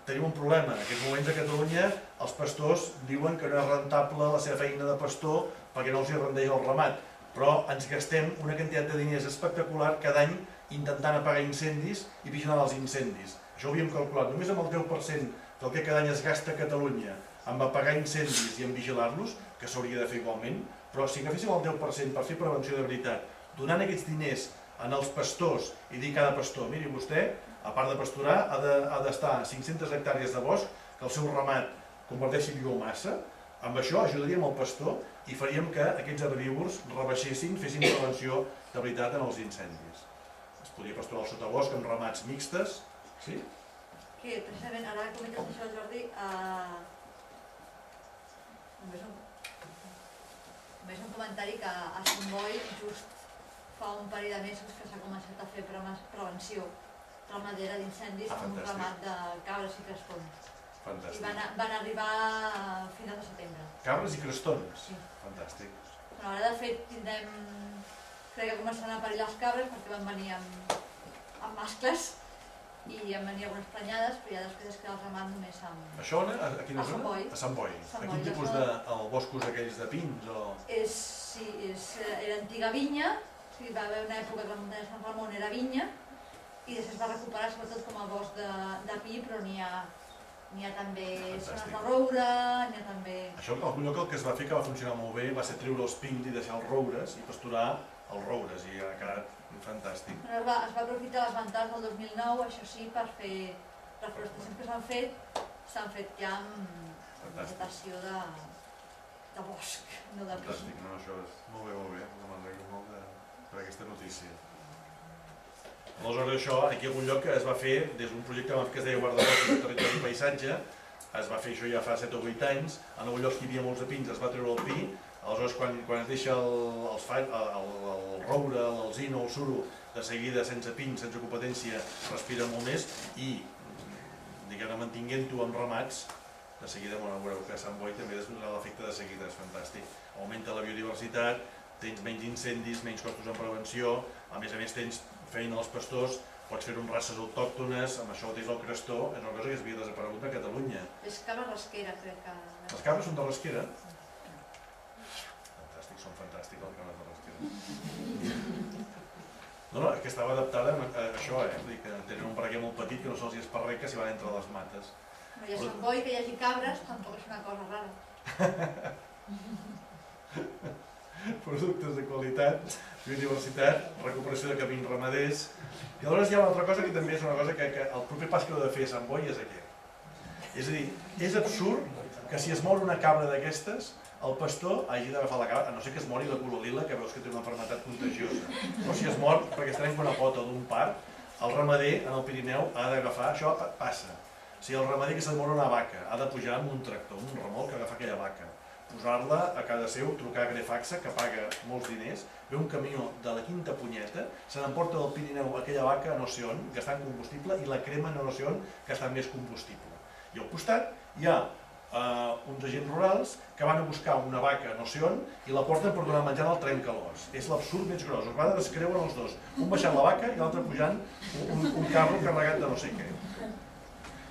Tenim un problema. En aquests moments a Catalunya els pastors diuen que no és rentable la seva feina de pastor perquè no els hi rendeix el ramat, però ens gastem una quantitat de diners espectacular cada any intentant apagar incendis i vigilar els incendis. Això ho havíem calculat. Només amb el 10% del que cada any es gasta a Catalunya amb apagar incendis i en vigilar-los, que s'hauria de fer igualment, però si agaféssim el 10% per fer prevenció de veritat, donant aquests diners als pastors i dir a cada pastor, miri vostè, a part de pasturar, ha d'estar a 500 hectàrees de bosc, que el seu ramat converteixi biomassa, Amb això ajudaríem el pastor i faríem que aquests herbívors rebaixessin, fessin prevenció de veritat en els incendis. Es podria pasturar al sotabosc amb ramats mixtes, sí? Que precisament ara que comentes això, Jordi, només un comentari que a Sant Boi just fa un parell de mesos que s'ha començat a fer prevenció ramadera d'incendis amb un ramat de cabres i crestons. Fantàstic. I van arribar a finals de setembre. Cabres i crestons? Sí. Fantàstic. Bueno, ara de fet tindrem, crec que començaran a parir les cabres perquè van venir amb mascles i en venir algunes prenyades, però ja després es queda el ramat només amb... Això on? A quina zona? A Sant Boi. A quin tipus de boscos aquells de pins? Sí, era antiga vinya, va haver una època que la muntanya de Sant Ramon era vinya i després va recuperar sobretot com a bosc de pi, però n'hi ha també zones de roure, n'hi ha també... Això, algun lloc el que es va fer, que va funcionar molt bé, va ser treure els pins i deixar els roures i pasturar els roures, i ha quedat fantàstic. Es va aprofitar les ventades del 2009, això sí, per fer reforestacions que s'han fet ja amb vegetació de bosc, no de pi. Fantàstic, no, això és molt bé, m'alegro molt per aquesta notícia. Aleshores això, aquí a algun lloc es va fer, des d'un projecte que es deia Guardabosc de Territori i Paisatge, es va fer això ja fa 7 o 8 anys, en algun lloc que hi havia molts de pins es va treure el pi, aleshores quan es deixa el roure, l'alzina o el suro, de seguida sense pins, sense competència, respira molt més i, diguem-ne, mantinguent-ho amb ramats, de seguida, veureu que a Sant Boi també desnonarà l'efecte de seguida, és fantàstic. Augmenta la biodiversitat, tens menys incendis, menys costos en prevenció, a més tens feina als pastors, pots fer-ho amb races autòctones, amb això tens el crestó, és una cosa que havia desaparegut a Catalunya. És cabra rasquera, crec que... Les cabres són de rasquera? Fantàstic, són fantàstics els cabres de rasquera. No, que estava adaptada a això, que tenen un braguer molt petit que no se'ls esparreca si van entre les mates. I a Sant Boi que hi hagi cabres tampoc és una cosa rara. Productes de qualitat, biodiversitat, recuperació de camins ramaders. I aleshores hi ha una altra cosa que també és una cosa que el proper pas que heu de fer a Sant Boi és aquest. És a dir, és absurd que si es mor una cabra d'aquestes, el pastor hagi d'agafar la cabra, a no ser que es mori la cololila, que veus que té una malaltia contagiosa. Però si es mor perquè es trenca una pota d'un part, el ramader en el Pirineu ha d'agafar, això passa. Si el ramader que se'n mor una vaca ha de pujar amb un tractor, amb un remolc, a agafar aquella vaca, posar-la a casa seu, trucar a Grefaxa, que paga molts diners, ve un camió de la quinta punyeta, se n'emporta del Pirineu aquella vaca a no sé on, gastant combustible, i la crema a no sé on, gastant més combustible. I al costat hi ha uns agents rurals que van a buscar una vaca no sé on i la porten per donar menjar al trencalòs. És l'absurd més gros, es va de descreure els dos, un baixant la vaca i l'altre pujant un carro carregat de no sé què.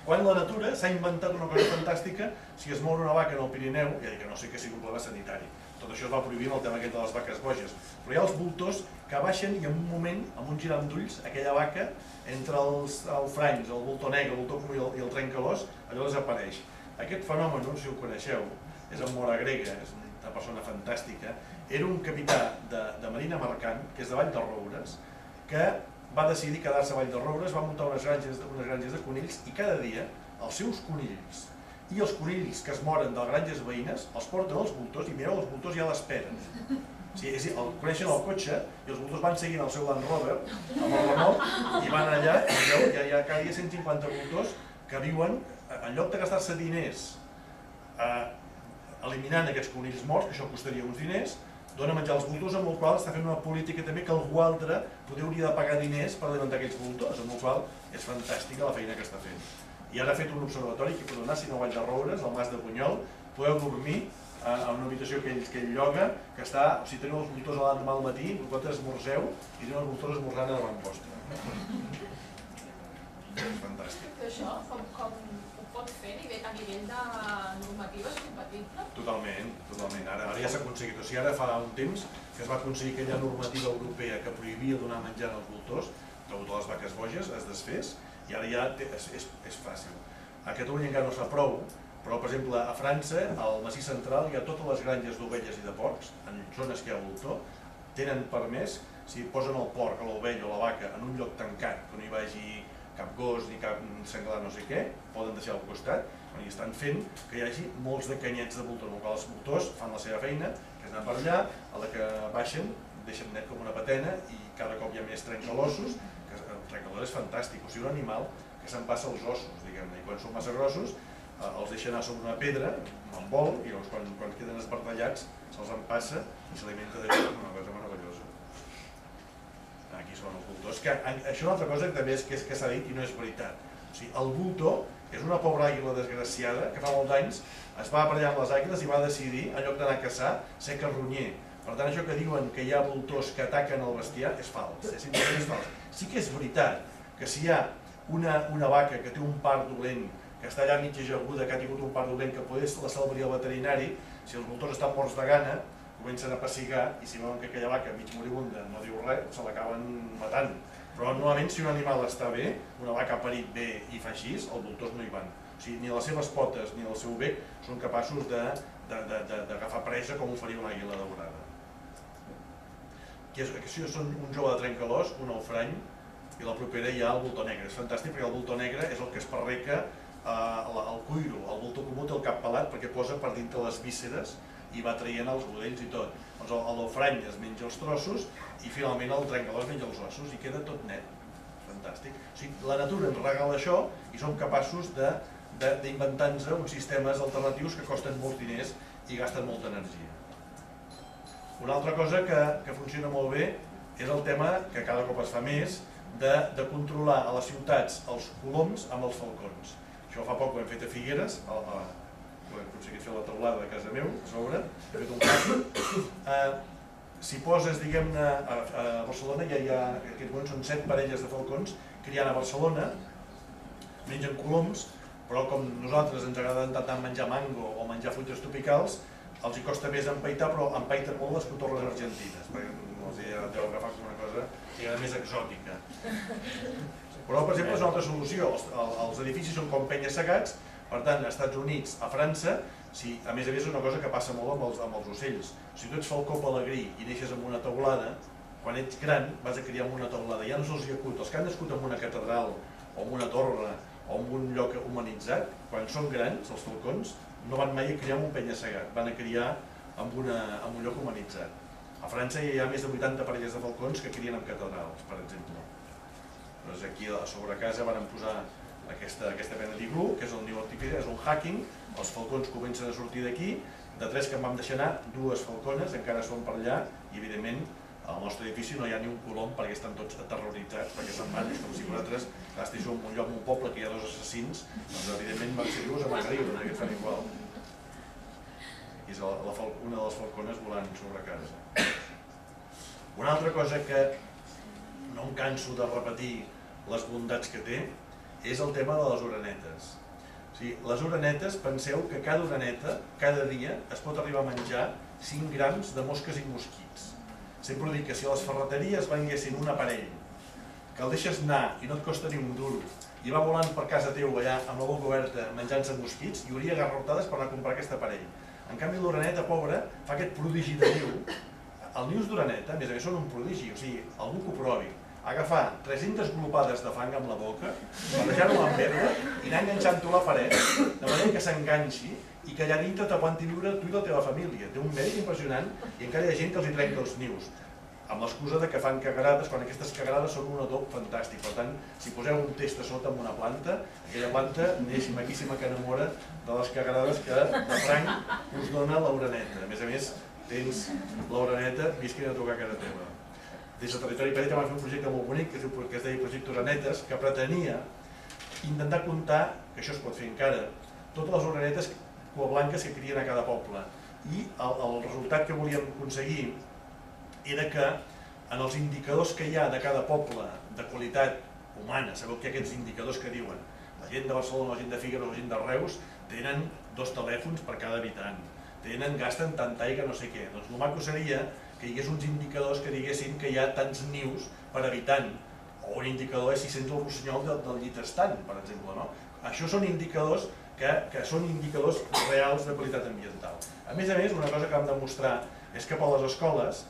Quan la natura s'ha inventat una cosa fantàstica, si es mor una vaca en el Pirineu, ja dic que no sé que sigui un problema sanitari, tot això es va prohibir en el tema aquest de les vaques boges, però hi ha els voltors que baixen i en un moment, amb un giram d'ulls, aquella vaca, entre els franys, el voltor negre, el voltor comú i el trencalòs, allò desapareix. Aquest fenomen, no sé si ho coneixeu, és en Mora Grega, és una persona fantàstica, era un capità de marina mercant, que és de Vall de Roures, que va decidir quedar-se a Vall de Roures, va muntar unes granges de conills i cada dia els seus conills i els conills que es moren de granges veïnes els porten als voltors i mireu, els voltors ja l'esperen. Coneixen el cotxe i els voltors van seguint el seu Land Rover amb el remolc i van allà i hi ha cada dia 150 voltors que viuen, en lloc de gastar-se diners eliminant aquests conills morts, que això costaria uns diners, dona menjar als voltors, amb el qual està fent una política també que algú altre hauria de pagar diners per alimentar aquests voltors, amb el qual és fantàstica la feina que està fent. I ara ha fet un observatori que podeu anar, si no a Vall de Roures, al Mas de Bunyol, podeu dormir en una habitació que ell lloga, que està, si teniu els voltors l'endemà al matí, vosaltres esmorzeu i teniu els voltors esmorzant davant vostre. És fantàstic. Però això, com ho pot fer a nivell de normativa, és compatible? Totalment. Ara ja s'ha aconseguit. O sigui, ara fa un temps que es va aconseguir aquella normativa europea que prohibia donar menjar als voltors, degut a les vaques boges, es desfés, i ara ja és fàcil. A Catalunya encara no es fa prou, però, per exemple, a França, al Massís Central, hi ha totes les granges d'ovelles i de porcs, en zones que hi ha voltor, tenen permès, si posen el porc, l'ovella o la vaca en un lloc tancat, que no hi vagi cap gos ni cap senglar no sé què, poden deixar al costat, i estan fent que hi hagi molts de canyets de voltor, amb els voltors fan la seva feina, que és anar per allà, a la que baixen deixen net com una patena i cada cop hi ha més trencalossos, que el trencalós és fantàstic, o sigui, un animal que s'empassa els ossos, diguem-ne, i quan són massa grossos els deixa anar sobre una pedra, amb vol, i llavors quan queden espartallats se'ls empassa i s'alimenta d'allò, una cosa meravellosa. Aquí són els voltors, que això és una altra cosa que també és que s'ha dit i no és veritat. O sigui, el voltor és una pobra àguila desgraciada que fa molts anys es va aparellar amb les àguiles i va decidir, en lloc d'anar a caçar, ser carronyer. Per tant, això que diuen que hi ha voltors que ataquen el bestiar és fals, simplement és fals. Sí que és veritat que si hi ha una vaca que té un part dolent, que està allà mig ajaguda, que ha tingut un part dolent, que potser la salvaria el veterinari, si els voltors estan morts de gana, comencen a pessigar i si veuen que aquella vaca mig moribunda no diu res, se l'acaben matant. Però normalment si un animal està bé, una vaca ha parit bé i fa així, els voltors no hi van. O sigui, ni les seves potes ni el seu bec són capaços d'agafar presa com ho faria una àguila daurada. Això són un jove de trencalòs, un aufrany, i la propera hi ha el voltor negre. És fantàstic perquè el voltor negre és el que esparreca el cuiro. El voltor comú té el cap pelat perquè posa per dintre les vísceres i va traient els budells i tot. L'aufrany es menja els trossos i finalment el trencalòs menja els ossos i queda tot net. Fantàstic. O sigui, la natura ens regala això i som capaços d'inventar-nos uns sistemes alternatius que costen molts diners i gasten molta energia. Una altra cosa que funciona molt bé és el tema, que cada cop es fa més, de controlar a les ciutats els coloms amb els falcons. Això fa poc ho hem fet a Figueres, ho hem aconseguit fer a la teulada de casa meu, a sobre, he fet un canvi. Si poses, diguem-ne, a Barcelona, ja hi ha, en aquest moment són 7 parelles de falcons criant a Barcelona, mengen coloms, però com nosaltres ens agrada intentar menjar mango o menjar fruites tropicals, els hi costa més empaitar, però empaiten molt les cotorres argentines, perquè els deu agafar com una cosa més exòtica. Però, per exemple, és una altra solució. Els edificis són com penya-segats, per tant, als Estats Units, a França, a més és una cosa que passa molt amb els ocells. Si tu ets falcó pelegrí i neixes amb una teulada, quan ets gran vas a criar amb una teulada. Ja no se'ls hi acut. Els que han nascut en una catedral o en una torre o en un lloc humanitzat, quan són grans, els falcons, no van mai a criar en un penya-segat, van a criar en un lloc humanitzat. A França hi ha més de 80 parelles de falcons que crien en catedrals, per exemple. Doncs aquí a sobre casa van posar aquesta mena d'iglú, que és el New Artificial, és un hacking, els falcons comencen a sortir d'aquí, de 3 que en vam deixar anar, 2 falcones encara són per allà, i evidentment al nostre edifici no hi ha ni un colom perquè estan tots aterroritzats, perquè se'n van, és com si vosaltres estigueu en un lloc, en un poble que hi ha 2 assassins, doncs evidentment van ser 2 a Macariu, que et fan igual. I és una de les falcones volant sobre casa. Una altra cosa que no em canso de repetir les bondats que té és el tema de les orenetes. O sigui, les orenetes, penseu que cada oreneta, cada dia, es pot arribar a menjar 5 grams de mosques i mosquits. Sempre dic que si a les ferreteries venguessin un aparell que el deixes anar i no et costa ni un duro i va volant per casa teu allà amb la boca oberta menjant-se mosquits, hi hauria garrotades per anar a comprar aquest aparell. En canvi l'oreneta pobra fa aquest prodigi de niu. Els nius d'oreneta, a més són un prodigi, o sigui, algú que ho provi. Agafar 300 glopades de fang amb la boca, barrejar-ho amb herba i anar enganxant-ho a la paret de manera que s'enganxi i que allà dintre t'aguanti viure tu i la teva família. Té un mèrit impressionant i encara hi ha gent que els hi trenca els nius, amb l'excusa que fan cagarades, quan aquestes cagarades són un adob fantàstic. Per tant, si poseu un test a sota amb una planta, aquella planta neix maquíssima que enamora de les cagarades que de franc us dona l'oreneta. A més, tens l'oreneta visquin a tocar a casa teva. Des de Territori Petit vam fer un projecte molt bonic que es deia Projecte Orenetes, que pretenia intentar comptar, que això es pot fer encara, totes les orenetes cuablanques que crien a cada poble. I el resultat que volíem aconseguir era que en els indicadors que hi ha de cada poble de qualitat humana, sabeu que hi ha aquests indicadors que diuen la gent de Barcelona, la gent de Figueres, la gent de Reus tenen 2 telèfons per cada habitant, gasten tanta aigua, no sé què. Doncs el maco seria que hi hagués uns indicadors que diguessin que hi ha tants nius per habitant, o un indicador és si sents el rossinyol del llit estant, per exemple. Això són indicadors que són indicadors reals de qualitat ambiental. A més, una cosa que vam demostrar és que per les escoles,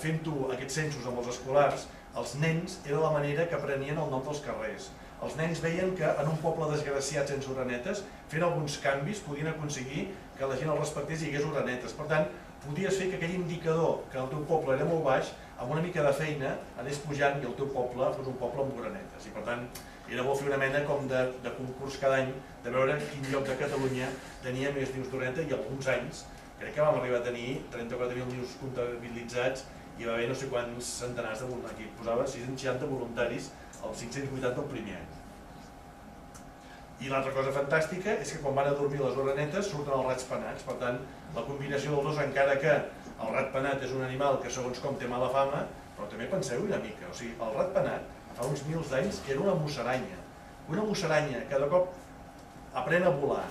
fent-ho aquests censos amb els escolars, els nens era la manera que aprenien el nom dels carrers. els nens veien que en un poble desgraciat sense orenetes, fent alguns canvis, podien aconseguir que la gent el respectés i hi hagués orenetes. Per tant, podies fer que aquell indicador que el teu poble era molt baix, amb una mica de feina anés pujant i el teu poble fos un poble amb orenetes. I per tant, era bo fer una mena com de concurs cada any de veure quin lloc de Catalunya tenia més nius d'oreneta, i alguns anys crec que vam arribar a tenir 34.000 nius comptabilitzats i va haver no sé quants centenars de voluntaris. Aquí posava 660 voluntaris als 580 del primer any. I l'altra cosa fantàstica és que quan van a dormir les orenetes surten els rats penats. Per tant, la combinació dels dos, encara que el rat penat és un animal que segons com té mala fama, però també penseu una mica, o sigui, el rat penat fa uns milers d'anys era una musaranya. Una musaranya que de cop aprèn a volar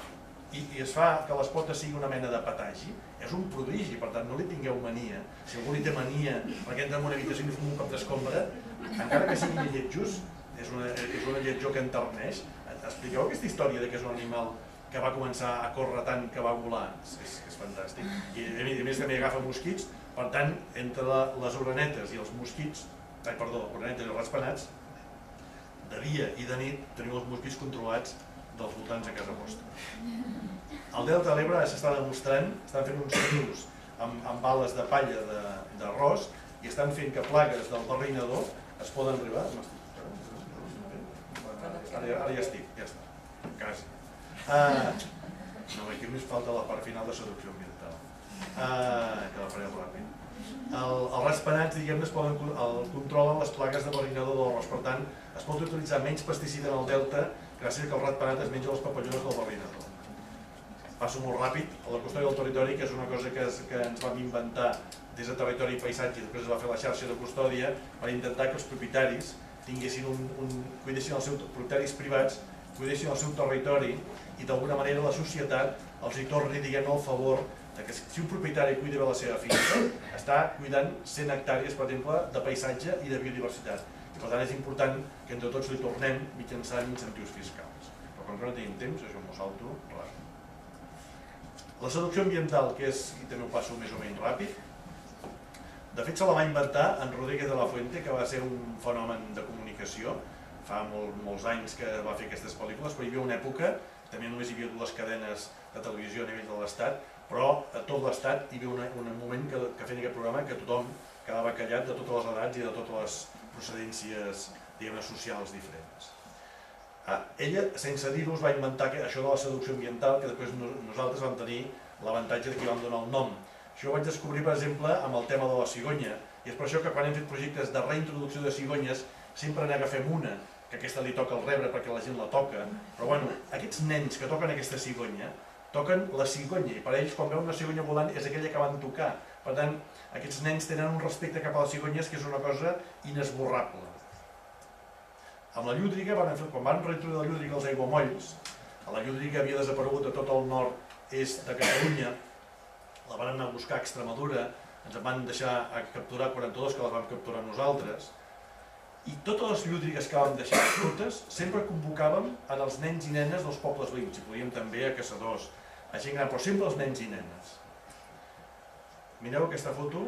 i es fa que les potes sigui una mena de patagi, és un prodigi. Per tant, no li tingueu mania. Si algú li té mania perquè entra en una habitació i fa un cop d'escombra, encara que siguin lletjos, és una lletjor que enterneix. Expliqueu aquesta història de que és un animal que va començar a córrer tant que va volar. És fantàstic. I a més també agafa mosquits, per tant, entre les orenetes i els mosquits, orenetes i els rats penats, de dia i de nit teniu els mosquits controlats dels voltants de casa vostra. Al Delta de l'Ebre s'està demostrant, estan fent uns nius amb bales de palla d'arròs i estan fent que plagues del barrinador es poden arribar. Ara ja estic, ja està, quasi. No, aquí només falta la part final de seducció ambiental, que la farem ràpid. Els rats penats, diguem-ne, controlen les plagues de barrinador de l'arròs, per tant, es pot utilitzar menys pesticida en el delta gràcies que el rat penat es menja les papallones del barrinador. Passo molt ràpid a la custòdia del territori, que és una cosa que ens vam inventar des de Territori i Paisatge, i després es va fer la xarxa de custòdia per intentar que els propietaris cuidessin els seus propietaris privats, cuidessin el seu territori i d'alguna manera la societat els hi torni, diguem-ne, al favor que si un propietari cuida bé la seva finca, està cuidant 100 hectàrees, per exemple, de paisatge i de biodiversitat. I per tant és important que entre tots li tornem mitjançant incentius fiscals. Però com que no tenim temps, això m'ho salto ràpid. La seducció ambiental, que és, i també ho passo més o menys ràpid, de fet se la va inventar en Rodríguez de la Fuente, que va ser un fenomen de comunicació, fa molts anys que va fer aquestes pel·lícules, però hi havia una època, també només hi havia 2 cadenes de televisió a nivell de l'Estat, però a tot l'Estat hi havia un moment que feien aquest programa que tothom quedava callat de totes les edats i de totes les procedències, diguem-ne, socials diferents. Ella, sense dir-ho, va inventar això de la seducció ambiental, que després nosaltres vam tenir l'avantatge que vam donar el nom. Això ho vaig descobrir, per exemple, amb el tema de la cigonya, i és per això que quan hem fet projectes de reintroducció de cigonyes sempre n'agafem una, que aquesta li toca el rebre perquè la gent la toca, però bueno, aquests nens que toquen aquesta cigonya, toquen la cigonya, i per ells quan veuen una cigonya volant és aquella que van tocar. Per tant, aquests nens tenen un respecte cap a les cigonyes que és una cosa inesborrable. Amb la llúdriga, quan van reintroduir la llúdriga als aiguamolls, la llúdriga havia desaparegut a tot el nord-est de Catalunya, la van anar a buscar a Extremadura, ens en van deixar a capturar 42, que les vam capturar nosaltres, i totes les llúdrigues que vam deixar, totes, sempre convocàvem en els nens i nenes dels pobles veïns, i podíem també a caçadors, a gent gran, però sempre els nens i nenes. Mireu aquesta foto,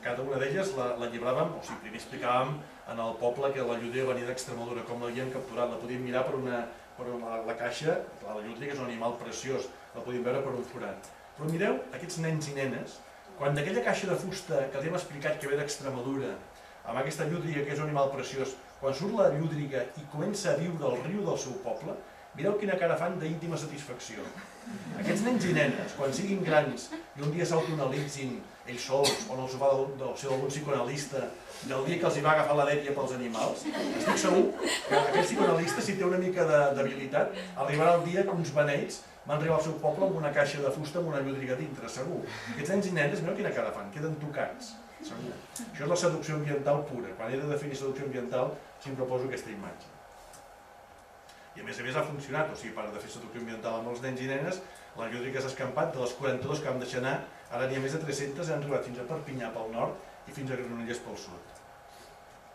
cada una d'elles la llibràvem, o sigui, primer explicàvem en el poble que la llúdriga venia d'Extremadura, com l'havien capturat, la podíem mirar per la caixa, la llúdriga és un animal preciós, la podíem veure per un forat. Però mireu aquests nens i nenes, quan d'aquella caixa de fusta que els hem explicat que ve d'Extremadura, amb aquesta llúdriga que és un animal preciós, quan surt la llúdriga i comença a viure al riu del seu poble, mireu quina cara fan d'íntima satisfacció. Aquests nens i nenes, quan siguin grans i un dia s'autoanalitzin ells sols o en el sofà d'algun psicoanalista del dia que els hi va agafar la dèria pels animals, estic segur que aquest psicoanalista, si té una mica d'habilitat, arribarà el dia que uns beneits van arribar al seu poble amb una caixa de fusta amb una llúdriga dintre, segur. Aquests nens i nenes, mireu quina cara fan, queden tocats, segur. Això és la seducció ambiental pura. Quan he de definir seducció ambiental, sempre poso aquesta imatge. I a més ha funcionat, o sigui, a part de fer seducció ambiental amb els nens i nenes, la llúdriga s'ha escampat, de les 42 que vam deixar anar, ara n'hi ha més de 300, han arribat fins a Perpinyà pel nord i fins a Granollers pel sud.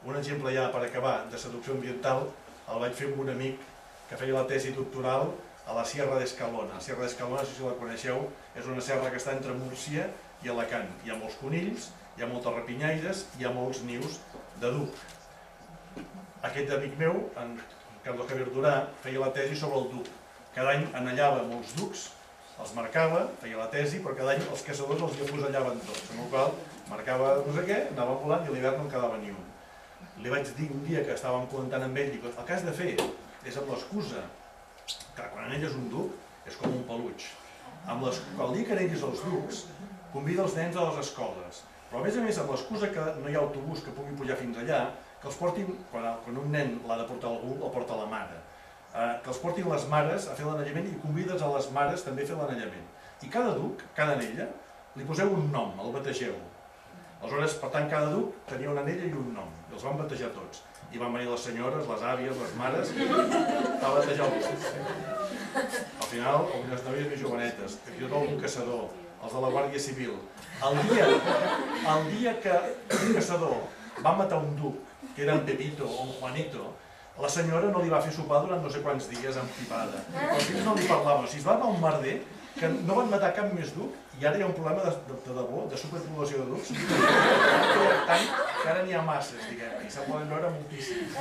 Un exemple ja per acabar de seducció ambiental el vaig fer amb un amic que feia la tesi doctoral a la Sierra d'Escalona. La Sierra d'Escalona, si la coneixeu, és una serra que està entre Múrcia i Alacant. Hi ha molts conills, hi ha moltes rapinyaires, hi ha molts nius de duc. Aquest amic meu, Carlos Javier Durà, feia la tesi sobre el duc. Cada any anellava molts ducs, els marcava, feia la tesi, però cada any els caçadors els hi afusellaven tots, amb la qual cosa marcava no sé què, anava volant i a l'hivern no en quedava ni un. Li vaig dir un dia que estàvem comentant amb ell, dic, el que has de fer és amb l'excusa que quan anelles un duc és com un peluig. El dia que anellis els ducs, convida els nens a les escoles, però a més amb l'excusa que no hi ha autobús que pugui pujar fins allà, que els portin, quan un nen l'ha de portar algú, el porta la mare. Que els portin les mares a fer l'anellament i convides a les mares també a fer l'anellament. I cada duc, cada anella, li poseu un nom, el bategeu. Aleshores, per tant, cada duc tenia una anella i un nom, i els van batejar tots. I van venir les senyores, les àvies, les mares, a batejar el duc. Al final, algunes noies més jovenetes, fins i tot algun caçador, els de la Guàrdia Civil. El dia que un caçador va matar un duc, que era en Pepito o en Juanito, la senyora no li va fer sopar durant no sé quants dies empipada. Els fills no li parlaven. O sigui, es va anar a un merder que no van matar cap més duc i ara hi ha un problema de debò, de superpoblació de ducs. Tant que ara n'hi ha masses, diguem, i se'n poden veure moltíssims.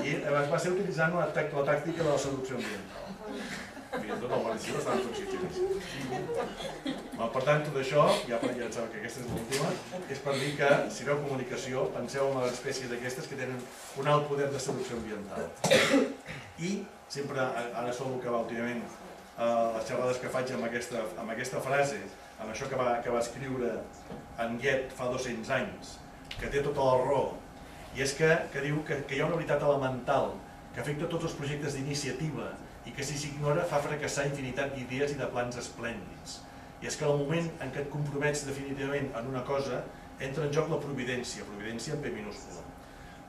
I va ser utilitzant la tàctica de la seducció ambiental. Fins i tot el Guàrdia Civil estaven conscients. Per tant, tot això, ja em sembla que aquesta és l'última, és per dir que, si veu comunicació, penseu en les espècies d'aquestes que tenen un alt poder de seducció ambiental. I sempre, ara sóc el que va últimament, les xerrades que faig amb aquesta frase, amb això que va escriure en Goethe fa 200 anys, que té tota la raó, i és que diu que hi ha una veritat elemental que afecta tots els projectes d'iniciativa i que si s'ignora fa fracassar infinitat d'idees i de plans esplèndids. I és que en el moment en què et compromets definitivament en una cosa, entra en joc la providència, providència en P minúscula.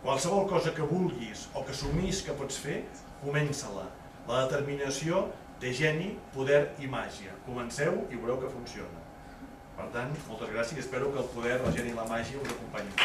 Qualsevol cosa que vulguis o que assumís que pots fer, comença-la. La determinació té geni, poder i màgia. Comenceu i veureu que funciona. Per tant, moltes gràcies i espero que el poder, la geni i la màgia us acompanyin.